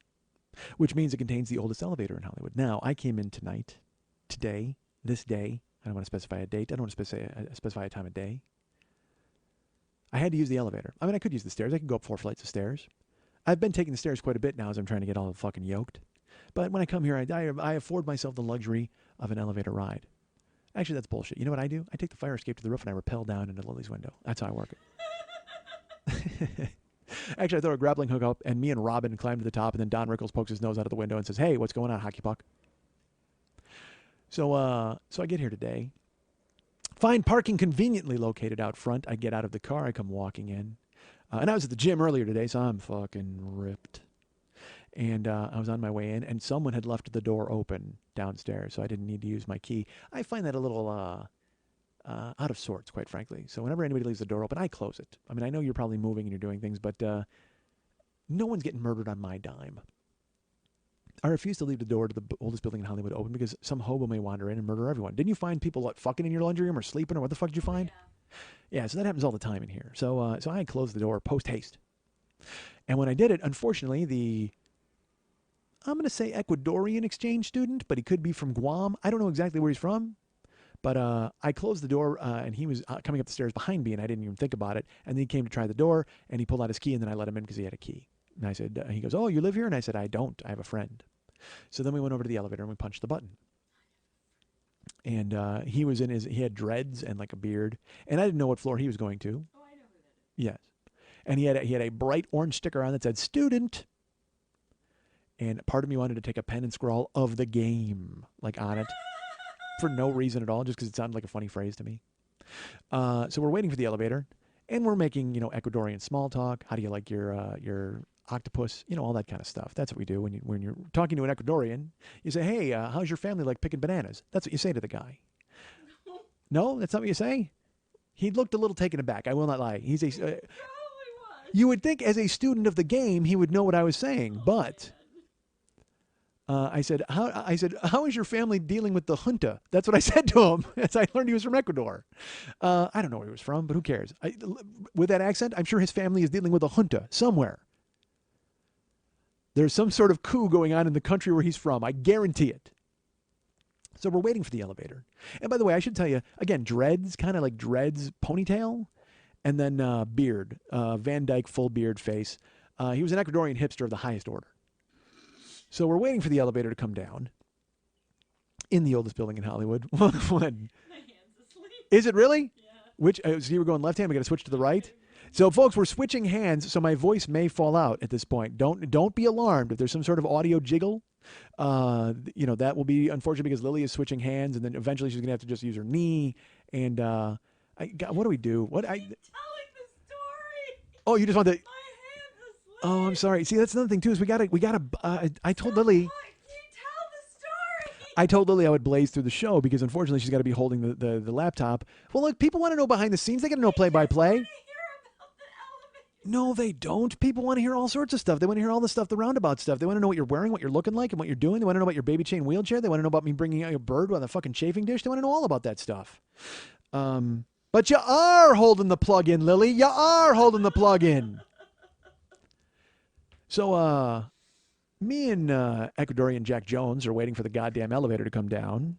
Which means it contains the oldest elevator in Hollywood. Now, I came in today, this day. I don't want to specify a date. I don't want to specify a time of day. I had to use the elevator. I mean, I could use the stairs. I could go up 4 flights of stairs. I've been taking the stairs quite a bit now as I'm trying to get all fucking yoked. But when I come here, I afford myself the luxury of an elevator ride. Actually, that's bullshit. You know what I do? I take the fire escape to the roof and I rappel down into Lily's window. That's how I work it. Actually, I throw a grappling hook up, and me and Robin climb to the top, and then Don Rickles pokes his nose out of the window and says, "Hey, what's going on, hockey puck?" So I get here today. Find parking conveniently located out front. I get out of the car. I come walking in. And I was at the gym earlier today, so I'm fucking ripped. And I was on my way in, and someone had left the door open downstairs, so I didn't need to use my key. I find that a little out of sorts, quite frankly. So whenever anybody leaves the door open, I close it. I mean, I know you're probably moving and you're doing things, but no one's getting murdered on my dime. I refuse to leave the door to the oldest building in Hollywood open because some hobo may wander in and murder everyone. Didn't you find people fucking in your laundry room or sleeping, or what the fuck did you find? Yeah, so that happens all the time in here. So I closed the door post haste. And when I did it, unfortunately, I'm going to say Ecuadorian exchange student, but he could be from Guam. I don't know exactly where he's from. But I closed the door, and he was coming up the stairs behind me, and I didn't even think about it. And then he came to try the door, and he pulled out his key, and then I let him in because he had a key. And I said, he goes, "Oh, you live here?" And I said, "I don't. I have a friend." So then we went over to the elevator, and we punched the button. And he was he had dreads and like a beard. And I didn't know what floor he was going to. Oh, I know who that is. Yes. And he had a bright orange sticker on that said student. And part of me wanted to take a pen and scrawl "of the game" like on it. For no reason at all, just because it sounded like a funny phrase to me. So we're waiting for the elevator, and we're making, Ecuadorian small talk. How do you like your octopus? All that kind of stuff. That's what we do when you're talking to an Ecuadorian. You say, "Hey, how's your family like picking bananas?" That's what you say to the guy. No, that's not what you say. He looked a little taken aback. I will not lie. He's Probably was. You would think as a student of the game he would know what I was saying, but. I said, how is your family dealing with the junta? That's what I said to him as I learned he was from Ecuador. I don't know where he was from, but who cares? With that accent, I'm sure his family is dealing with a junta somewhere. There's some sort of coup going on in the country where he's from. I guarantee it. So we're waiting for the elevator. And by the way, I should tell you, again, dreads, kind of like dreads, ponytail, and then beard, Van Dyke full beard face. He was an Ecuadorian hipster of the highest order. So we're waiting for the elevator to come down in the oldest building in Hollywood. My hand's asleep. Is it really? Yeah. Which, so you were going left hand, we got to switch to the right? So folks, we're switching hands, so my voice may fall out at this point. Don't be alarmed if there's some sort of audio jiggle. That will be unfortunate because Lily is switching hands, and then eventually she's going to have to just use her knee. And what do we do? Keep telling the story. Oh, you just want to... My hand's asleep. Oh, I'm sorry. See, that's another thing too. Is we gotta. I told Lily. You tell the story. I told Lily I would blaze through the show because unfortunately she's got to be holding the laptop. Well, look, people want to know behind the scenes. They got to know play by play. No, they don't. People want to hear all sorts of stuff. They want to hear all the stuff, the roundabout stuff. They want to know what you're wearing, what you're looking like, and what you're doing. They want to know about your baby chain wheelchair. They want to know about me bringing out a bird on the fucking chafing dish. They want to know all about that stuff. But you are holding the plug in, Lily. You are holding the plug in. So, me and Ecuadorian Jack Jones are waiting for the goddamn elevator to come down.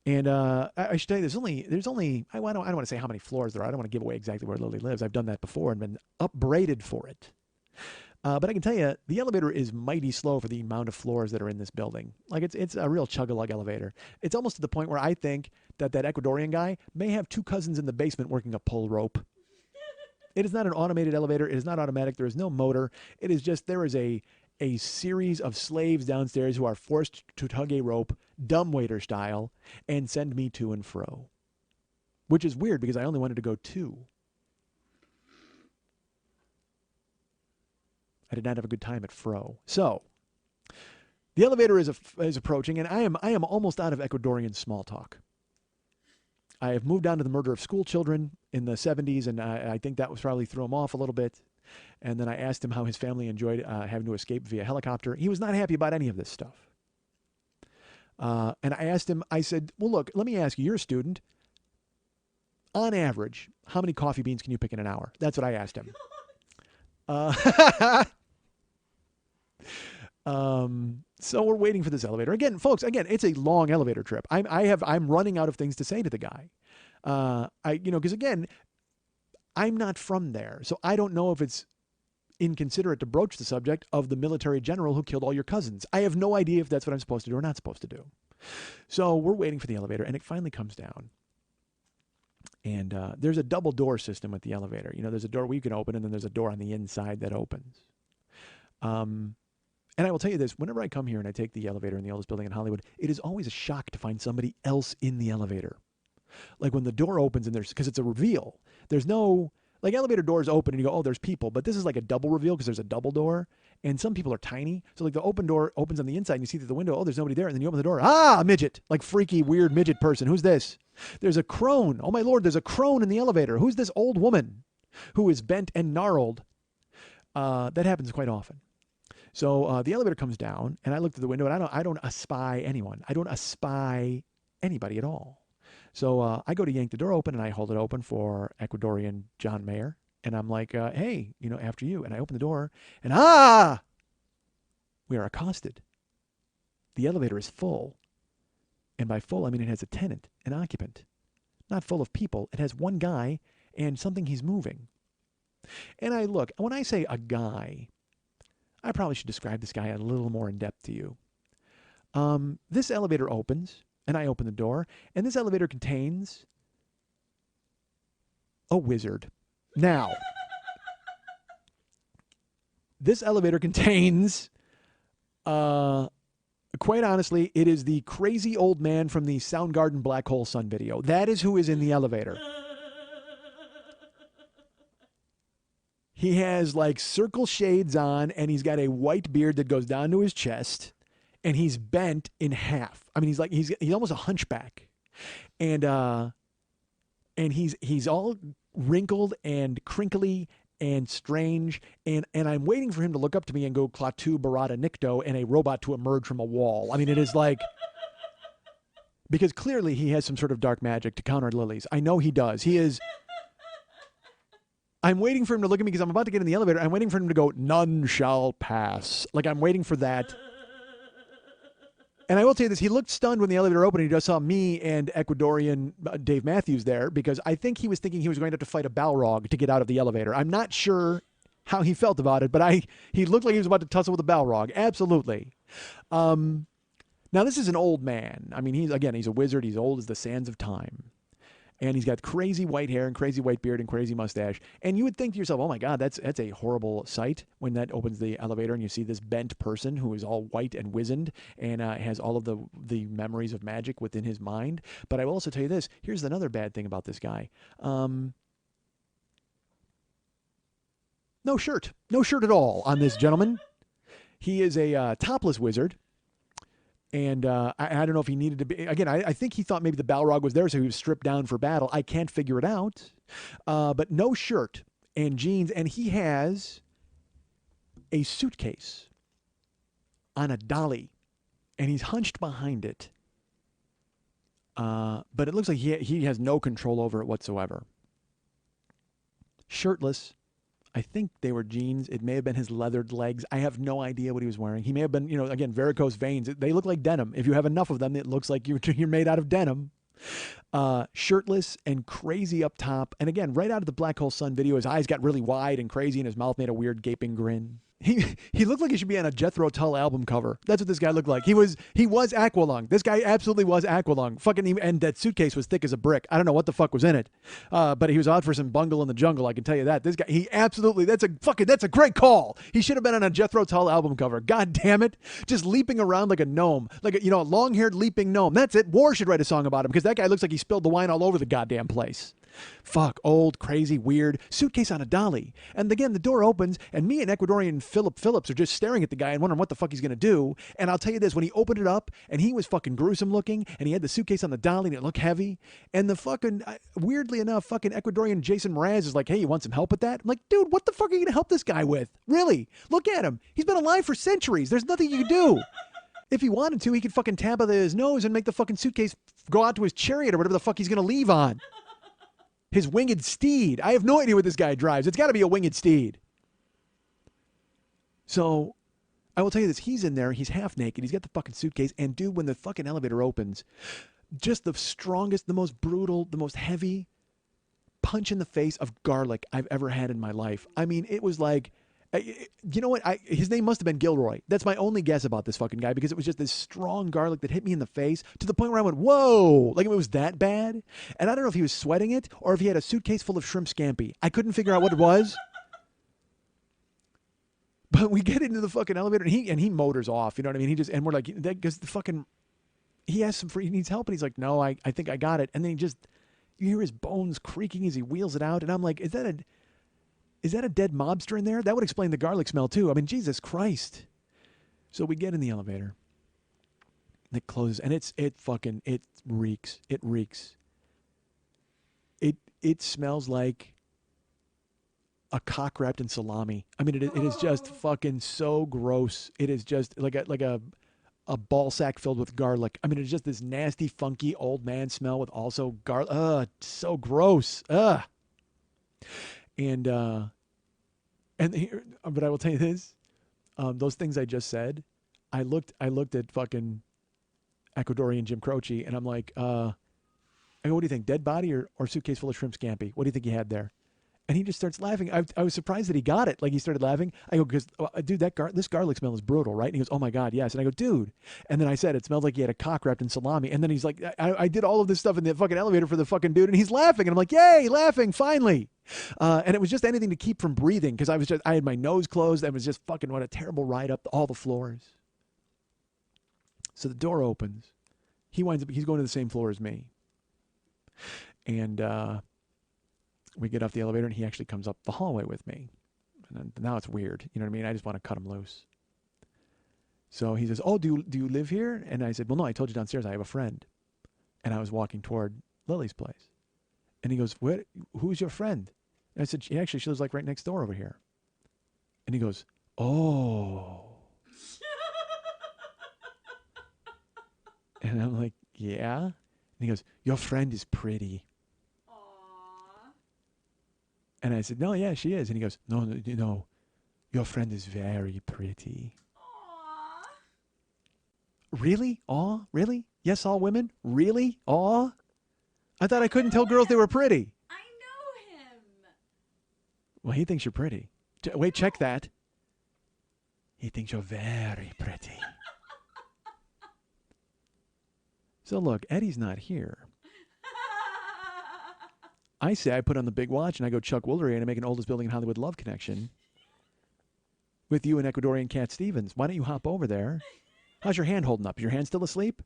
And I should tell you, there's only I don't want to say how many floors there are. I don't want to give away exactly where Lily lives. I've done that before and been upbraided for it. But I can tell you, the elevator is mighty slow for the amount of floors that are in this building. Like it's a real chug-a-lug elevator. It's almost to the point where I think that Ecuadorian guy may have two cousins in the basement working a pull rope. It is not an automated elevator. It is not automatic. There is no motor. It is just there is a series of slaves downstairs who are forced to tug a rope, dumbwaiter style, and send me to and fro. Which is weird because I only wanted to go 2. I did not have a good time at fro. So, the elevator is approaching, and I am almost out of Ecuadorian small talk. I have moved on to the murder of school children in the 70s, and I think that was probably threw him off a little bit. And then I asked him how his family enjoyed having to escape via helicopter. He was not happy about any of this stuff. And I asked him, I said, well, look, let me ask you, you're a student. On average, how many coffee beans can you pick in an hour? That's what I asked him. So we're waiting for this elevator. Again, folks, it's a long elevator trip. I'm running out of things to say to the guy. Because again, I'm not from there. So I don't know if it's inconsiderate to broach the subject of the military general who killed all your cousins. I have no idea if that's what I'm supposed to do or not supposed to do. So we're waiting for the elevator, and it finally comes down. And there's a double door system with the elevator. There's a door we can open, and then there's a door on the inside that opens. And I will tell you this, whenever I come here and I take the elevator in the oldest building in Hollywood, it is always a shock to find somebody else in the elevator. Like when the door opens and because it's a reveal, there's no, like elevator doors open and you go, oh, there's people. But this is like a double reveal because there's a double door. And some people are tiny. So like the open door opens on the inside and you see through the window, oh, there's nobody there. And then you open the door, a midget, like freaky, weird midget person. Who's this? There's a crone. Oh my Lord, there's a crone in the elevator. Who's this old woman who is bent and gnarled? That happens quite often. So the elevator comes down, and I look through the window, and I don't espy anyone. I don't espy anybody at all. So I go to yank the door open, and I hold it open for Ecuadorian John Mayer, and I'm like, hey, after you. And I open the door, and we are accosted. The elevator is full. And by full, I mean it has a tenant, an occupant. Not full of people. It has one guy and something he's moving. And I look, when I say a guy, I probably should describe this guy a little more in depth to you. This elevator opens, and I open the door, and this elevator contains a wizard. Now, this elevator contains, quite honestly, it is the crazy old man from the Soundgarden Black Hole Sun video. That is who is in the elevator. He has like circle shades on, and he's got a white beard that goes down to his chest, and he's bent in half. I mean, he's almost a hunchback, and he's all wrinkled and crinkly and strange, and I'm waiting for him to look up to me and go Klaatu Barada Nikto and a robot to emerge from a wall. I mean, it is like, because clearly he has some sort of dark magic to counter lilies. I know he does. He is. I'm waiting for him to look at me because I'm about to get in the elevator. I'm waiting for him to go, none shall pass. Like, I'm waiting for that. And I will tell you this, he looked stunned when the elevator opened. He just saw me and Ecuadorian Dave Matthews there, because I think he was thinking he was going to have to fight a Balrog to get out of the elevator. I'm not sure how he felt about it, but he looked like he was about to tussle with a Balrog. Absolutely. Now, this is an old man. I mean, he's a wizard. He's old as the sands of time. And he's got crazy white hair and crazy white beard and crazy mustache. And you would think to yourself, oh my God, that's a horrible sight when that opens the elevator and you see this bent person who is all white and wizened and has all of the memories of magic within his mind. But I will also tell you this. Here's another bad thing about this guy. No shirt. No shirt at all on this gentleman. He is a topless wizard. And I don't know if he needed to be. Again, I think he thought maybe the Balrog was there, so he was stripped down for battle. I can't figure it out. But no shirt and jeans. And he has a suitcase on a dolly. And he's hunched behind it. But it looks like he has no control over it whatsoever. Shirtless. I think they were jeans. It may have been his leathered legs. I have no idea what he was wearing. He may have been, again, varicose veins. They look like denim. If you have enough of them, it looks like you're made out of denim. Shirtless and crazy up top. And again, right out of the Black Hole Sun video, his eyes got really wide and crazy, and his mouth made a weird gaping grin. He looked like he should be on a Jethro Tull album cover. That's what this guy looked like. He was Aqualung. This guy absolutely was Aqualung. And that suitcase was thick as a brick. I don't know what the fuck was in it. But he was out for some bungle in the jungle, I can tell you that. This guy, that's a great call. He should have been on a Jethro Tull album cover. God damn it. Just leaping around like a gnome. Like a long-haired leaping gnome. That's it. War should write a song about him, because that guy looks like he spilled the wine all over the goddamn place. Fuck, old, crazy, weird, suitcase on a dolly. And again, the door opens, and me and Ecuadorian Philip Phillips are just staring at the guy and wondering what the fuck he's gonna do. And I'll tell you this, when he opened it up, and he was fucking gruesome looking, and he had the suitcase on the dolly, and it looked heavy, and the fucking, weirdly enough, fucking Ecuadorian Jason Mraz is like, hey, you want some help with that? I'm like, dude, what the fuck are you gonna help this guy with? Really? Look at him. He's been alive for centuries. There's nothing you can do. If he wanted to, he could fucking tap out his nose and make the fucking suitcase go out to his chariot or whatever the fuck he's gonna leave on. His winged steed. I have no idea what this guy drives. It's got to be a winged steed. So I will tell you this. He's in there. He's half naked. He's got the fucking suitcase. And dude, when the fucking elevator opens, just the strongest, the most brutal, the most heavy punch in the face of garlic I've ever had in my life. I mean, it was like, you know what? His name must have been Gilroy. That's my only guess about this fucking guy, because it was just this strong garlic that hit me in the face to the point where I went, whoa, like it was that bad. And I don't know if he was sweating it or if he had a suitcase full of shrimp scampi. I couldn't figure out what it was. But we get into the fucking elevator and he motors off. You know what I mean? And we're like, that because the fucking, he asks him he needs help, and he's like, no, I think I got it. And then you hear his bones creaking as he wheels it out. And I'm like, is that a dead mobster in there? That would explain the garlic smell too. I mean, Jesus Christ. So we get in the elevator. And it closes, and it reeks. It reeks. It smells like a cock wrapped in salami. I mean, it is just fucking so gross. It is just like a ball sack filled with garlic. I mean, it's just this nasty, funky old man smell with also garlic. Ugh, so gross. Ugh. And here, but I will tell you this, those things I just said, I looked at fucking Ecuadorian Jim Croce, and I'm like, I go, what do you think, dead body or suitcase full of shrimp scampi? What do you think he had there? And he just starts laughing. I was surprised that he got it. Like, he started laughing. I go, because, dude, this garlic smell is brutal, right? And he goes, oh my God, yes. And I go, dude. And then I said, it smelled like he had a cock wrapped in salami. And then he's like, I did all of this stuff in the fucking elevator for the fucking dude, and he's laughing. And I'm like, yay, laughing, finally. And it was just anything to keep from breathing, because I had my nose closed. I was just fucking, what a terrible ride up all the floors. So the door opens. He's going to the same floor as me. And we get off the elevator, and he actually comes up the hallway with me. And now it's weird. You know what I mean? I just want to cut him loose. So he says, oh, do you live here? And I said, well, no, I told you downstairs I have a friend. And I was walking toward Lily's place. And he goes, who's your friend? And I said, she lives like right next door over here. And he goes, oh. And I'm like, yeah? And he goes, your friend is pretty. And I said, no, yeah, she is. And he goes, no, your friend is very pretty. Aww. Really? Aw? Really? Yes, all women? Really? Aw? I thought I couldn't tell girls they were pretty. I know him. Well, he thinks you're pretty. Wait, check that. He thinks you're very pretty. So look, Eddie's not here. I say I put on the big watch and I go Chuck Woolery and I make an oldest building in Hollywood love connection with you and Ecuadorian Cat Stevens. Why don't you hop over there? How's your hand holding up? Is your hand still asleep?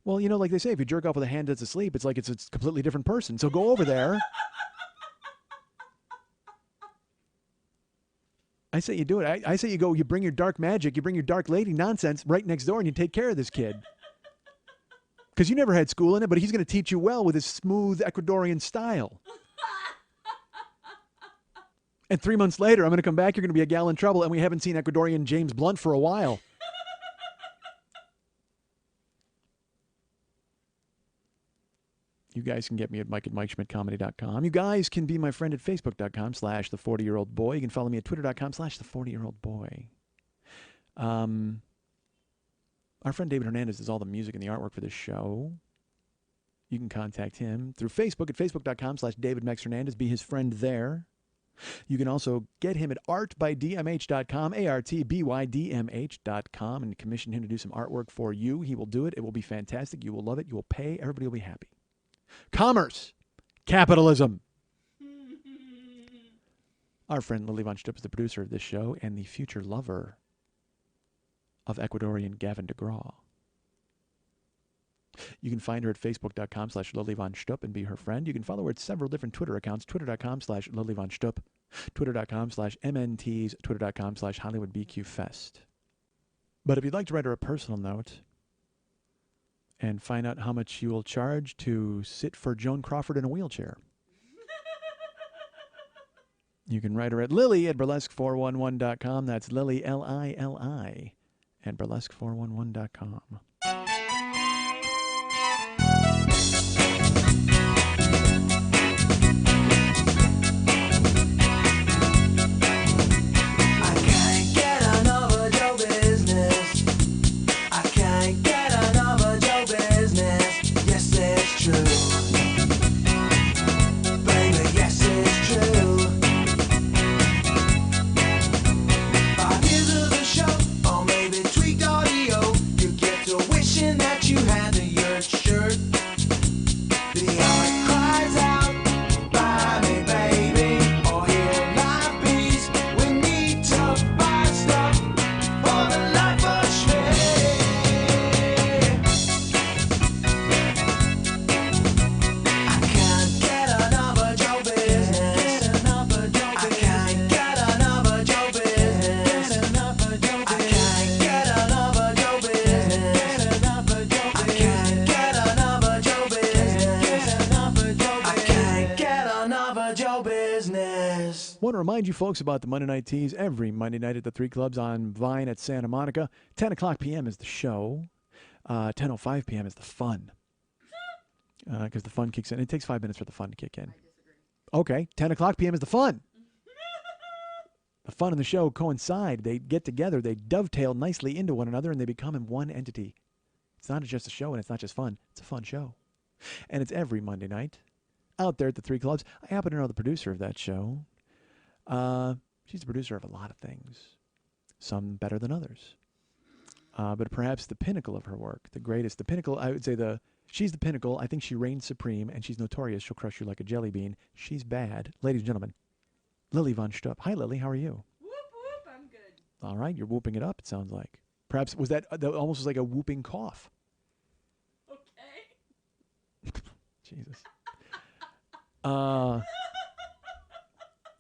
Well, you know, like they say, if you jerk off with a hand that's asleep, it's like it's a completely different person. So go over there. I say you do it. I say you go, you bring your dark magic, you bring your dark lady nonsense right next door and you take care of this kid. Because you never had school in it, but he's going to teach you well with his smooth Ecuadorian style. And 3 months later, I'm going to come back, you're going to be a gal in trouble, and we haven't seen Ecuadorian James Blunt for a while. You guys can get me at mike@MikeSchmidtComedy.com. You guys can be my friend at Facebook.com/the40year-old-boy. You can follow me at Twitter.com/the40year-old-boy. Our friend David Hernandez does all the music and the artwork for this show. You can contact him through Facebook at Facebook.com/DavidMexHernandez. Be his friend there. You can also get him at artbydmh.com, ARTBYDMH.com, and commission him to do some artwork for you. He will do it. It will be fantastic. You will love it. You will pay. Everybody will be happy. Commerce. Capitalism. Our friend Lily Von Stupp is the producer of this show and the future lover of Ecuadorian Gavin DeGraw. You can find her at facebook.com/Lily Von Stupp and be her friend. You can follow her at several different Twitter accounts, twitter.com/Lily Von Stupp, twitter.com/MNTs, twitter.com/HollywoodBQFest. But if you'd like to write her a personal note and find out how much you will charge to sit for Joan Crawford in a wheelchair, you can write her at Lily at burlesque411.com. That's Lily, Lili, at burlesque411.com. Want to remind you folks about the Monday Night Teas every Monday night at the 3 Clubs on Vine at Santa Monica. 10 o'clock p.m. is the show. 10:05 p.m. is the fun. Because the fun kicks in. It takes 5 minutes for the fun to kick in. I disagree. Okay, 10 o'clock p.m. is the fun. The fun and the show coincide. They get together. They dovetail nicely into one another, and they become in one entity. It's not just a show, and it's not just fun. It's a fun show. And it's every Monday night out there at the 3 Clubs. I happen to know the producer of that show. She's the producer of a lot of things, some better than others. But perhaps the pinnacle of her work, the greatest, the pinnacle, I would say she's the pinnacle. I think she reigns supreme, and she's notorious. She'll crush you like a jelly bean. She's bad. Ladies and gentlemen, Lily Von Stupp. Hi, Lily. How are you? Whoop, whoop, I'm good. All right. You're whooping it up, it sounds like. Perhaps, was that almost was like a whooping cough? Okay. Jesus.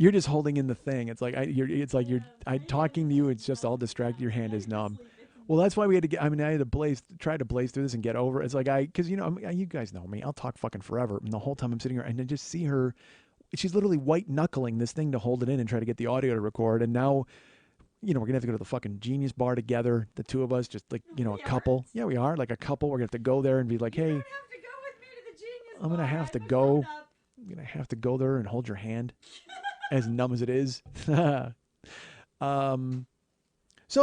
You're just holding in the thing. It's like I'm talking to you. It's just all distracted. Your hand is numb. Well, that's why we had to get. I mean, I had to try to blaze through this and get over it. It's like because you guys know me. I'll talk fucking forever. And the whole time I'm sitting here and I just see her. She's literally white knuckling this thing to hold it in and try to get the audio to record. And now, we're gonna have to go to the fucking Genius Bar together. The two of us, just like a couple. Yeah, we are like a couple. We're gonna have to go there and be like, hey, You don't have to go with me to the Genius I'm gonna Bar. have to I go. looked up. I'm gonna have to go there and hold your hand. As numb as it is. So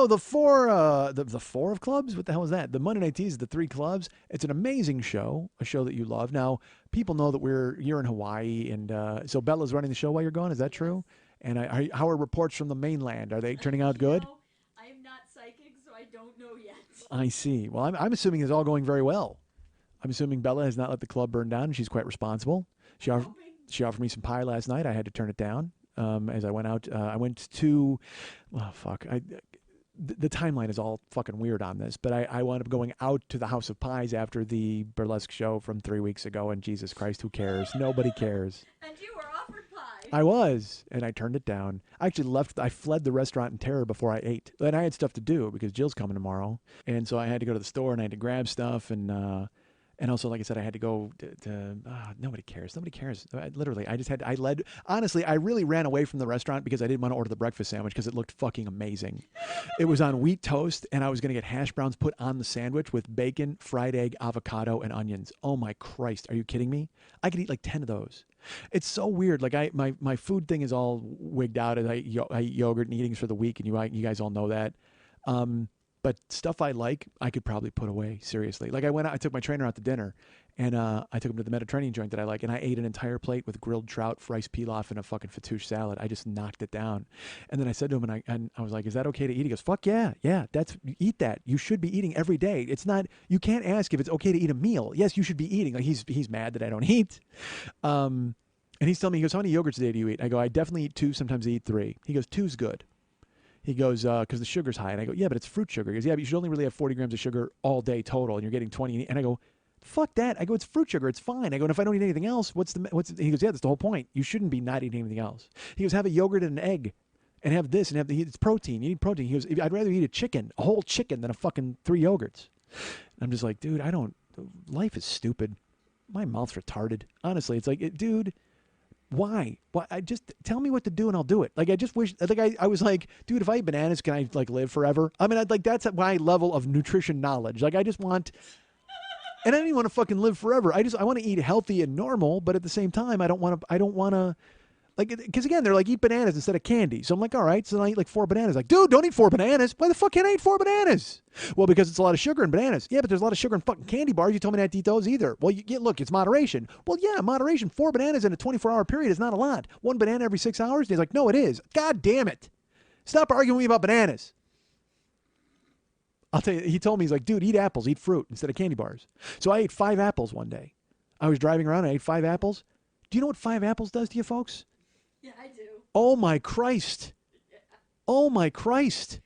the four of clubs, what the hell is that? The Monday Night Teas, the 3 Clubs. It's an amazing show, a show that you love. Now, people know that you're in Hawaii, and so Bella's running the show while you're gone. Is that true? And how are reports from the mainland? Are they turning out good? No, I am not psychic, so I don't know yet. I see. Well, I'm assuming it's all going very well. I'm assuming Bella has not let the club burn down, and she's quite responsible. She offered me some pie last night. I had to turn it down as I went out. I went to, the timeline is all fucking weird on this, but I wound up going out to the House of Pies after the burlesque show from 3 weeks ago, and Jesus Christ, who cares? Nobody cares. And you were offered pie. I was, and I turned it down. I actually I fled the restaurant in terror before I ate. And I had stuff to do because Jill's coming tomorrow, and so I had to go to the store, and I had to grab stuff, and also, like I said, I had to go to nobody cares. Nobody cares. Honestly, I really ran away from the restaurant because I didn't want to order the breakfast sandwich because it looked fucking amazing. It was on wheat toast, and I was going to get hash browns put on the sandwich with bacon, fried egg, avocado, and onions. Oh my Christ. Are you kidding me? I could eat like 10 of those. It's so weird. Like my food thing is all wigged out. I eat yogurt and eatings for the week, and you guys all know that. But stuff I like, I could probably put away, seriously. Like I took my trainer out to dinner, and I took him to the Mediterranean joint that I like, and I ate an entire plate with grilled trout, rice pilaf, and a fucking fattoush salad. I just knocked it down. And then I said to him, and I was like, is that okay to eat? He goes, fuck yeah, eat that. You should be eating every day. It's not, you can't ask if it's okay to eat a meal. Yes, you should be eating. Like he's mad that I don't eat. And he's telling me, he goes, how many yogurts a day do you eat? I go, I definitely eat 2, sometimes I eat 3. He goes, 2's good. He goes, because the sugar's high. And I go, yeah, but it's fruit sugar. He goes, yeah, but you should only really have 40 grams of sugar all day total, and you're getting 20. And I go, Fuck that. I go, it's fruit sugar. It's fine. I go, and if I don't eat anything else, he goes, yeah, that's the whole point. You shouldn't be not eating anything else. He goes, have a yogurt and an egg and have this and it's protein. You need protein. He goes, I'd rather eat a whole chicken than a fucking 3 yogurts. I'm just like, dude, life is stupid. My mouth's retarded. Honestly, it's like, dude, why? I just tell me what to do and I'll do it. Like, I just wish, like, I was like, dude, if I eat bananas, can I like live forever? I mean, that's my level of nutrition knowledge. Like, I just want, and I don't even want to fucking live forever. I want to eat healthy and normal, but at the same time, I don't want to, like, because again, they're like, eat bananas instead of candy. So I'm like, all right, so then I eat like 4 bananas. Like, dude, don't eat 4 bananas. Why the fuck can't I eat 4 bananas? Well, because it's a lot of sugar in bananas. Yeah, but there's a lot of sugar in fucking candy bars. You told me not to eat those either. Well, look, it's moderation. Well, yeah, moderation. 4 bananas in a 24-hour period is not a lot. 1 banana every 6 hours? And he's like, no, it is. God damn it. Stop arguing with me about bananas. I'll tell you, he told me, he's like, dude, eat apples, eat fruit instead of candy bars. So I ate 5 apples one day. I was driving around, I ate 5 apples. Do you know what 5 apples does to you folks? Yeah, I do. Oh my Christ. Oh my Christ.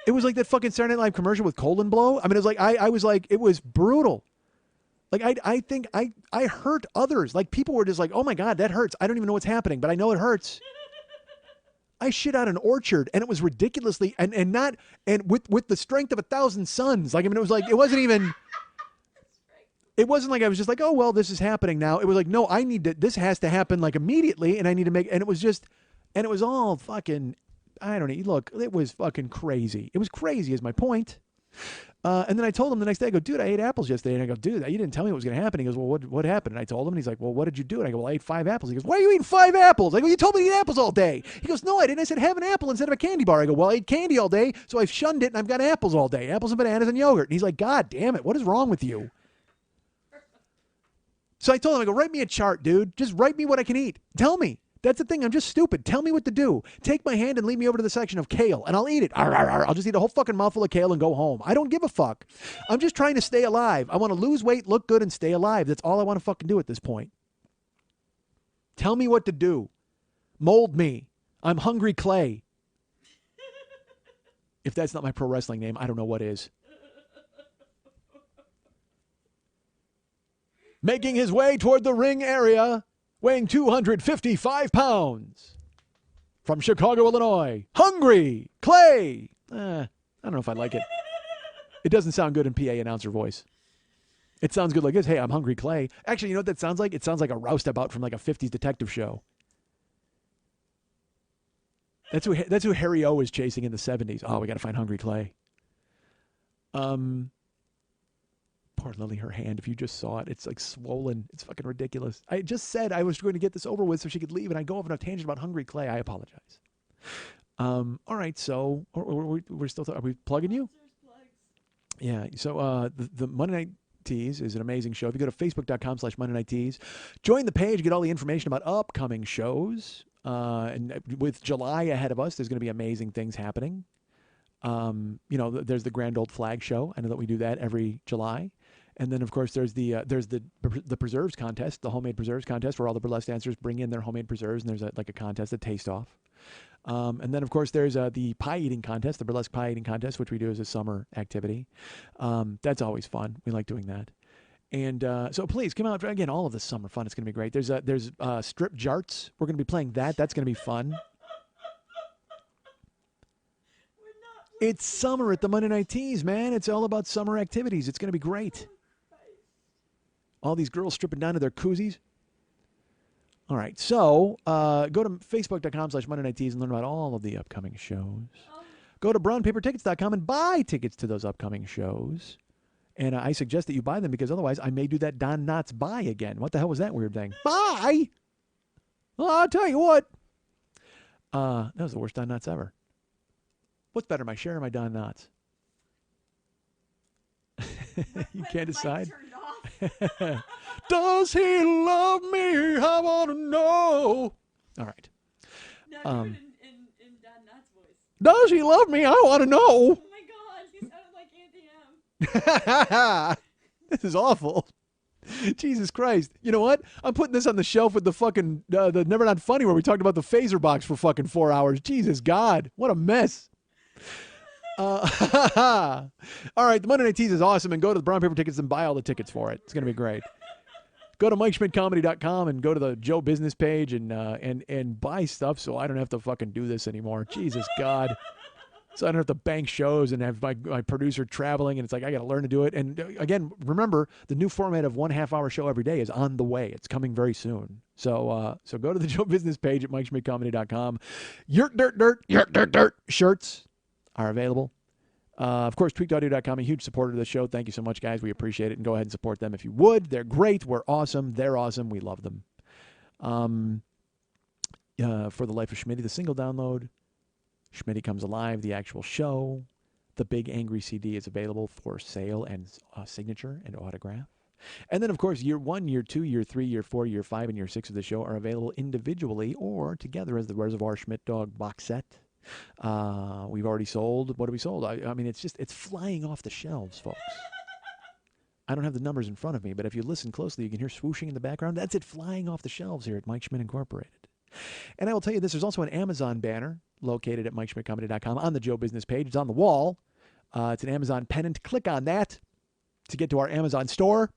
It was like that fucking Saturday Night Live commercial with colon blow. I mean, it was like, I was like, it was brutal. Like, I think I hurt others. Like, people were just like, oh my God, that hurts. I don't even know what's happening, but I know it hurts. I shit out an orchard, and it was ridiculously, and with the strength of 1,000 suns. Like, I mean, it was like, it wasn't like I was just like, oh, well, this is happening now. It was like, no, this has to happen like immediately, and I need to make, and it was all fucking, I don't know. Look, it was fucking crazy. It was crazy is my point. And then I told him the next day, I go, dude, I ate apples yesterday. And I go, dude, you didn't tell me what was going to happen. He goes, well, what happened? And I told him, and he's like, well, what did you do? And I go, well, I ate 5 apples. He goes, why are you eating 5 apples? I go, you told me to eat apples all day. He goes, no, I didn't. I said, have an apple instead of a candy bar. I go, well, I ate candy all day, so I've shunned it, and I've got apples all day. Apples and bananas and yogurt. And he's like, God damn it, what is wrong with you? So I told him, I go, write me a chart, dude. Just write me what I can eat. Tell me. That's the thing. I'm just stupid. Tell me what to do. Take my hand and lead me over to the section of kale, and I'll eat it. I'll just eat a whole fucking mouthful of kale and go home. I don't give a fuck. I'm just trying to stay alive. I want to lose weight, look good, and stay alive. That's all I want to fucking do at this point. Tell me what to do. Mold me. I'm Hungry Clay. If that's not my pro wrestling name, I don't know what is. Making his way toward the ring area, weighing 255 pounds. From Chicago, Illinois, Hungry Clay. I don't know if I like it. It doesn't sound good in PA announcer voice. It sounds good like this. Hey, I'm Hungry Clay. Actually, you know what that sounds like? It sounds like a roustabout from like a 50s detective show. That's who Harry O was chasing in the 70s. Oh, we got to find Hungry Clay. Poor Lily, her hand, if you just saw it, it's like swollen. It's fucking ridiculous. I just said I was going to get this over with so she could leave, and I go off on a tangent about Hungry Clay. I apologize. All right, so we're still are we plugging you? Yeah, so the Monday Night Tease is an amazing show. If you go to facebook.com/Monday Night Tease, join the page, get all the information about upcoming shows. And with July ahead of us, there's going to be amazing things happening. There's the Grand Old Flag Show. I know that we do that every July. And then, of course, there's the preserves contest, the homemade preserves contest, where all the burlesque dancers bring in their homemade preserves, and there's a contest, a taste-off. And then, of course, there's the pie eating contest, the burlesque pie eating contest, which we do as a summer activity. That's always fun. We like doing that. And so please come out again. All of this summer fun. It's going to be great. There's strip jarts. We're going to be playing that. That's going to be fun. It's summer at the Monday Night Tease, man. It's all about summer activities. It's going to be great. All these girls stripping down to their koozies. All right, so go to facebook.com/Monday Night Tease and learn about all of the upcoming shows. Go to brownpapertickets.com and buy tickets to those upcoming shows. And I suggest that you buy them because otherwise I may do that Don Knotts buy again. What the hell was that weird thing? Buy? Well, I'll tell you what. That was the worst Don Knotts ever. What's better, my Cher or my Don Knotts? You can't decide. Does he love me? I want to know. All right. No, do it in Don Knotts' voice. Does he love me? I want to know. Oh my God, he sounded like Auntie M. This is awful. Jesus Christ. You know what? I'm putting this on the shelf with the fucking, the Never Not Funny where we talked about the phaser box for fucking 4 hours. Jesus God. What a mess. All right, the Monday Night Tease is awesome, and go to the Brown Paper Tickets and buy all the tickets for it. It's going to be great. Go to MikeSchmidtComedy.com and go to the Joe Business page and buy stuff so I don't have to fucking do this anymore. Jesus God. So I don't have to bank shows and have my producer traveling, and it's like I got to learn to do it. And again, remember, the new format of 1.5 hour show every day is on the way. It's coming very soon. So go to the Joe Business page at MikeSchmidtComedy.com. Dirt shirts are available. Of course, tweakedaudio.com, a huge supporter of the show. Thank you so much, guys. We appreciate it. And go ahead and support them if you would. They're great. We're awesome. They're awesome. We love them. For the Life of Schmitty, the single download, Schmitty Comes Alive, the actual show, the Big Angry CD is available for sale and signature and autograph. And then, of course, year 1, year 2, year 3, year 4, year 5, and year 6 of the show are available individually or together as the Reservoir Schmidt Dog box set. We've already sold. What have we sold? I mean, it's flying off the shelves, folks. I don't have the numbers in front of me, but if you listen closely, you can hear swooshing in the background. That's it flying off the shelves here at Mike Schmidt Incorporated. And I will tell you this, there's also an Amazon banner located at MikeSchmidtComedy.com on the Joe Business page. It's on the wall. It's an Amazon pennant. Click on that to get to our Amazon store.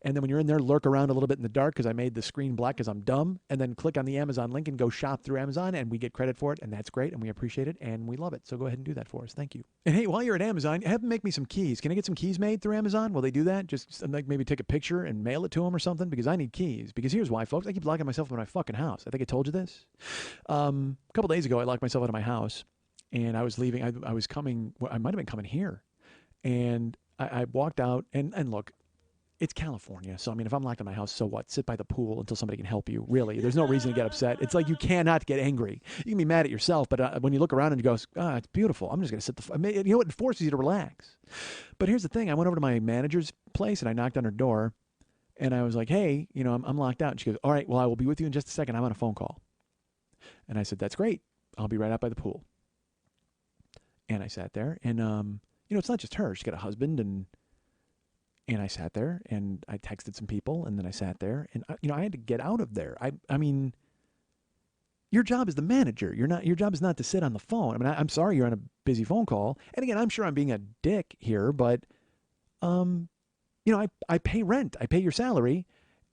And then when you're in there, lurk around a little bit in the dark because I made the screen black because I'm dumb. And then click on the Amazon link and go shop through Amazon, and we get credit for it, and that's great, and we appreciate it, and we love it. So go ahead and do that for us. Thank you. And hey, while you're at Amazon, have them make me some keys. Can I get some keys made through Amazon? Will they do that? Just like maybe take a picture and mail it to them or something? Because I need keys. Because here's why, folks. I keep locking myself in my fucking house. I think I told you this. A couple days ago, I locked myself out of my house, and I was leaving. I was coming. I might have been coming here. And I walked out, and look, it's California. So, I mean, if I'm locked in my house, so what? Sit by the pool until somebody can help you. Really, there's no reason to get upset. It's like you cannot get angry. You can be mad at yourself, but when you look around and you go, it's beautiful. I'm just going to sit you know what? It forces you to relax. But here's the thing. I went over to my manager's place, and I knocked on her door, and I was like, hey, you know, I'm locked out. And she goes, all right, well, I will be with you in just a second. I'm on a phone call. And I said, that's great. I'll be right out by the pool. And I sat there, and, you know, it's not just her. She's got a husband, and I sat there, and I texted some people, and then I sat there, and you know, I had to get out of there. I mean, your job is the manager. Your job is not to sit on the phone. I mean, I'm sorry you're on a busy phone call. And again, I'm sure I'm being a dick here, but you know, I pay rent. I pay your salary,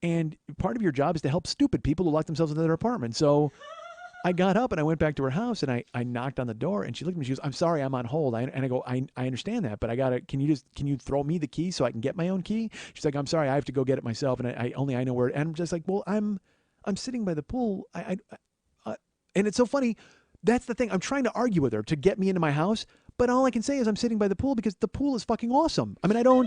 and part of your job is to help stupid people who lock themselves into their apartment. So I got up and I went back to her house, and I knocked on the door, and she looked at me. She goes, I'm sorry, I'm on hold. And I go, I understand that, but can you throw me the key so I can get my own key? She's like, I'm sorry, I have to go get it myself. And I know where, and I'm just like, well, I'm sitting by the pool. And it's so funny. That's the thing. I'm trying to argue with her to get me into my house, but all I can say is I'm sitting by the pool because the pool is fucking awesome. I mean,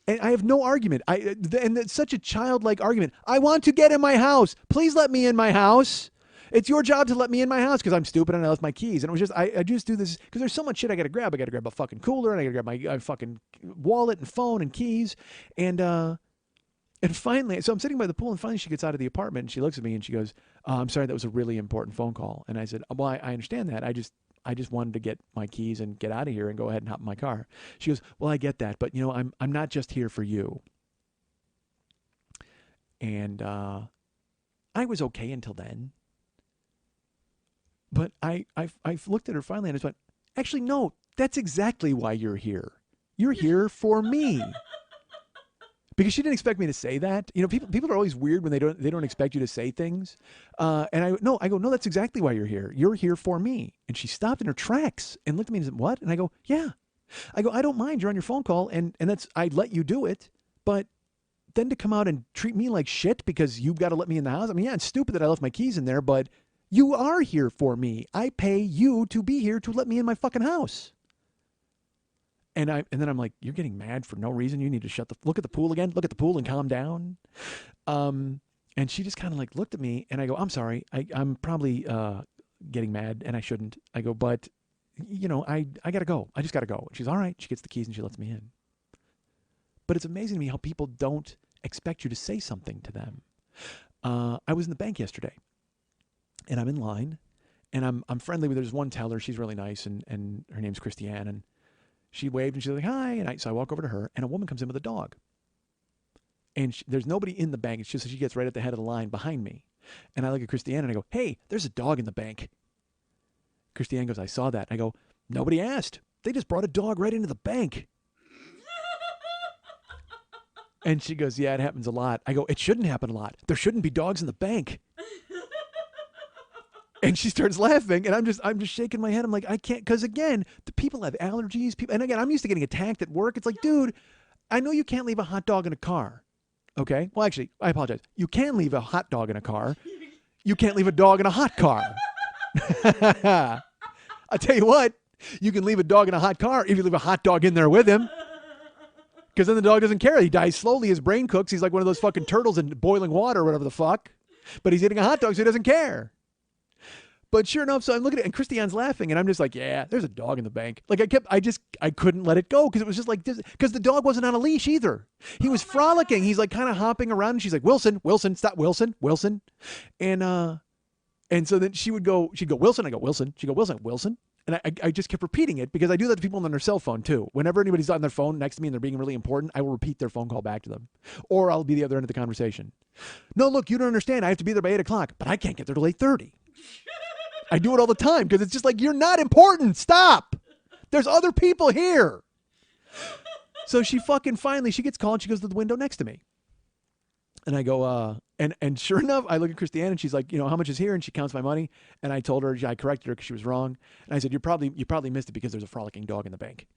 and I have no argument. And it's such a childlike argument. I want to get in my house. Please let me in my house. It's your job to let me in my house because I'm stupid and I left my keys. And it was just, I just do this because there's so much shit I got to grab. I got to grab a fucking cooler, and I got to grab my fucking wallet and phone and keys. And finally, so I'm sitting by the pool, and finally she gets out of the apartment, and she looks at me and she goes, I'm sorry, that was a really important phone call. And I said, well, I understand that. I just wanted to get my keys and get out of here and go ahead and hop in my car. She goes, well, I get that, but you know, I'm not just here for you. And I was okay until then. But I looked at her finally and I just went, actually, no, that's exactly why you're here. You're here for me. Because she didn't expect me to say that. You know, people are always weird when they don't expect you to say things. And I go, no, that's exactly why you're here. You're here for me. And she stopped in her tracks and looked at me and said, what? And I go, yeah. I go, I don't mind. You're on your phone call, and I'd let you do it. But then to come out and treat me like shit because you've got to let me in the house. I mean, yeah, it's stupid that I left my keys in there, but you are here for me. I pay you to be here to let me in my fucking house. And then I'm like, you're getting mad for no reason. You need to look at the pool again. Look at the pool and calm down. And she just kind of like looked at me, and I go, I'm sorry. I'm probably getting mad, and I shouldn't. I go, but you know, I got to go. I just got to go. She's all right. She gets the keys and she lets me in. But it's amazing to me how people don't expect you to say something to them. I was in the bank yesterday, and I'm in line, and I'm friendly with, there's one teller. She's really nice, and her name's Christiane, and she waved, and she's like, hi. And so I walk over to her, and a woman comes in with a dog. And there's nobody in the bank. It's just she gets right at the head of the line behind me. And I look at Christiane, and I go, hey, there's a dog in the bank. Christiane goes, I saw that. I go, Nobody asked. They just brought a dog right into the bank. And she goes, yeah, it happens a lot. I go, it shouldn't happen a lot. There shouldn't be dogs in the bank. And she starts laughing, and I'm just shaking my head. I'm like, I can't, because again, the people have allergies. People, and again, I'm used to getting attacked at work. It's like, dude, I know you can't leave a hot dog in a car. Okay? Well, actually, I apologize. You can leave a hot dog in a car. You can't leave a dog in a hot car. I'll tell you what, you can leave a dog in a hot car if you leave a hot dog in there with him. Because then the dog doesn't care. He dies slowly. His brain cooks. He's like one of those fucking turtles in boiling water or whatever the fuck. But he's eating a hot dog, so he doesn't care. But sure enough, so I'm looking at it, and Christiane's laughing, and I'm just like, yeah, there's a dog in the bank. Like I couldn't let it go because it was just like, because the dog wasn't on a leash either. He was frolicking. He's like kind of hopping around, and she's like, Wilson, stop, Wilson. And so then she'd go, Wilson. I go, Wilson. She'd go, Wilson. And I just kept repeating it because I do that to people on their cell phone too. Whenever anybody's on their phone next to me and they're being really important, I will repeat their phone call back to them. Or I'll be the other end of the conversation. No, look, you don't understand. I have to be there by 8 o'clock, but I can't get there till 8:30. I do it all the time because it's just like, you're not important. Stop. There's other people here. So she finally gets called. She goes to the window next to me. And I go, and sure enough, I look at Christiane and she's like, how much is here? And she counts my money. And I told her, I corrected her because she was wrong. And I said, you probably missed it because there's a frolicking dog in the bank.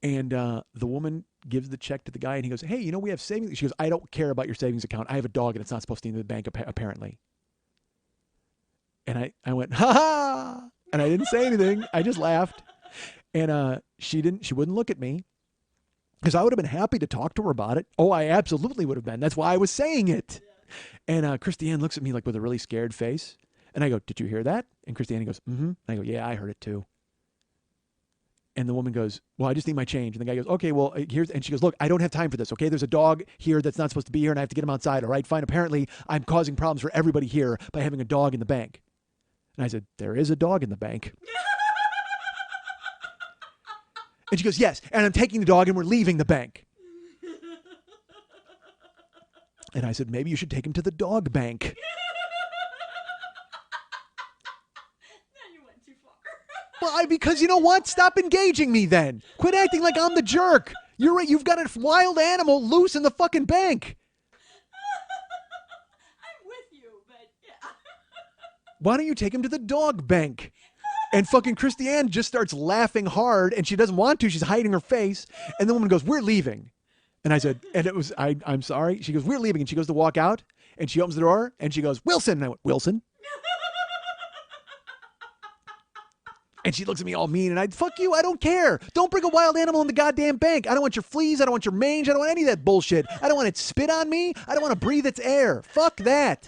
And the woman gives the check to the guy and he goes, hey, we have savings. She goes, I don't care about your savings account. I have a dog and it's not supposed to be in the bank apparently. And I went, ha ha. And I didn't say anything. I just laughed. And she wouldn't look at me. Because I would have been happy to talk to her about it. Oh, I absolutely would have been. That's why I was saying it. Yeah. And Christiane looks at me like with a really scared face. And I go, did you hear that? And Christiane goes, mm-hmm. And I go, yeah, I heard it too. And the woman goes, well, I just need my change. And the guy goes, okay, well, here's, and she goes, look, I don't have time for this, okay? There's a dog here that's not supposed to be here and I have to get him outside, all right? Fine. Apparently, I'm causing problems for everybody here by having a dog in the bank. And I said, there is a dog in the bank. And she goes, yes, and I'm taking the dog and we're leaving the bank. And I said, maybe you should take him to the dog bank. Now you went too far. Well, because you know what? Stop engaging me then. Quit acting like I'm the jerk. You're right. You've got a wild animal loose in the fucking bank. I'm with you, but yeah. Why don't you take him to the dog bank? And fucking Christiane just starts laughing hard, and she doesn't want to. She's hiding her face. And the woman goes, we're leaving. And I said, and it was, I'm sorry. She goes, we're leaving. And she goes to walk out, and she opens the door, and she goes, Wilson. And I went, Wilson? And she looks at me all mean, and I, fuck you, I don't care. Don't bring a wild animal in the goddamn bank. I don't want your fleas. I don't want your mange. I don't want any of that bullshit. I don't want it spit on me. I don't want to breathe its air. Fuck that.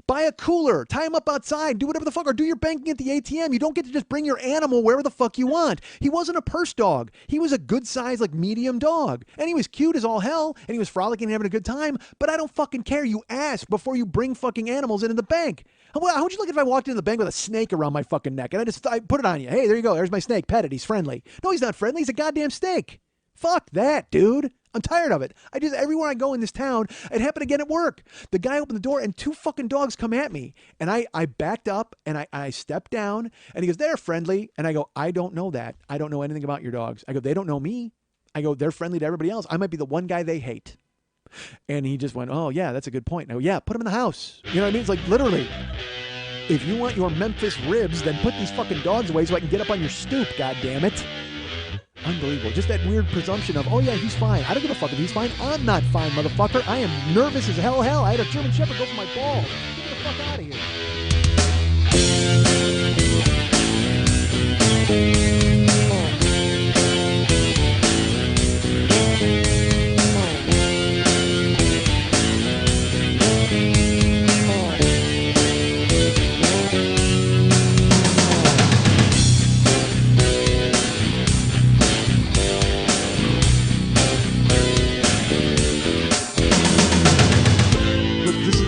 Buy a cooler, tie him up outside, do whatever the fuck, or do your banking at the ATM. You don't get to just bring your animal wherever the fuck you want. He wasn't a purse dog. He was a good size, like medium dog. And he was cute as all hell, and he was frolicking and having a good time, but I don't fucking care. You ask before you bring fucking animals into the bank. How would you look if I walked into the bank with a snake around my fucking neck, and I put it on you? Hey, there you go. There's my snake. Pet it. He's friendly. No, he's not friendly. He's a goddamn snake. Fuck that, dude. I'm tired of it. Everywhere I go in this town, it happened again at work. The guy opened the door and 2 fucking dogs come at me. And I backed up and I stepped down and he goes, they're friendly. And I go, I don't know that. I don't know anything about your dogs. I go, they don't know me. I go, they're friendly to everybody else. I might be the one guy they hate. And he just went, oh yeah, that's a good point. And I go, yeah, put him in the house. You know what I mean? It's like literally, if you want your Memphis ribs, then put these fucking dogs away so I can get up on your stoop, goddammit. Unbelievable. Just that weird presumption of, oh yeah, he's fine. I don't give a fuck if he's fine. I'm not fine, motherfucker. I am nervous as hell. I had a German Shepherd go for my balls. Get the fuck out of here.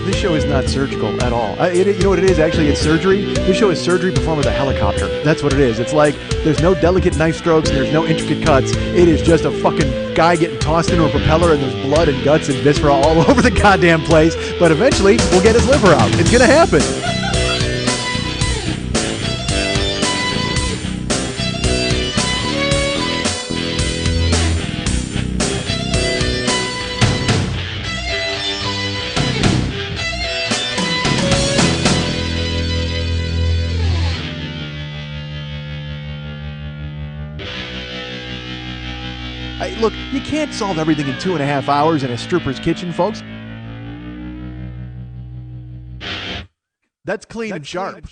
This show is not surgical at all. You know what it is? Actually, it's surgery. This show is surgery performed with a helicopter. That's what it is. It's like there's no delicate knife strokes and there's no intricate cuts. It is just a fucking guy getting tossed into a propeller and there's blood and guts and viscera all over the goddamn place. But eventually, we'll get his liver out. It's gonna happen. Look, you can't solve everything in 2.5 hours in a stripper's kitchen, folks. That's clean and sharp.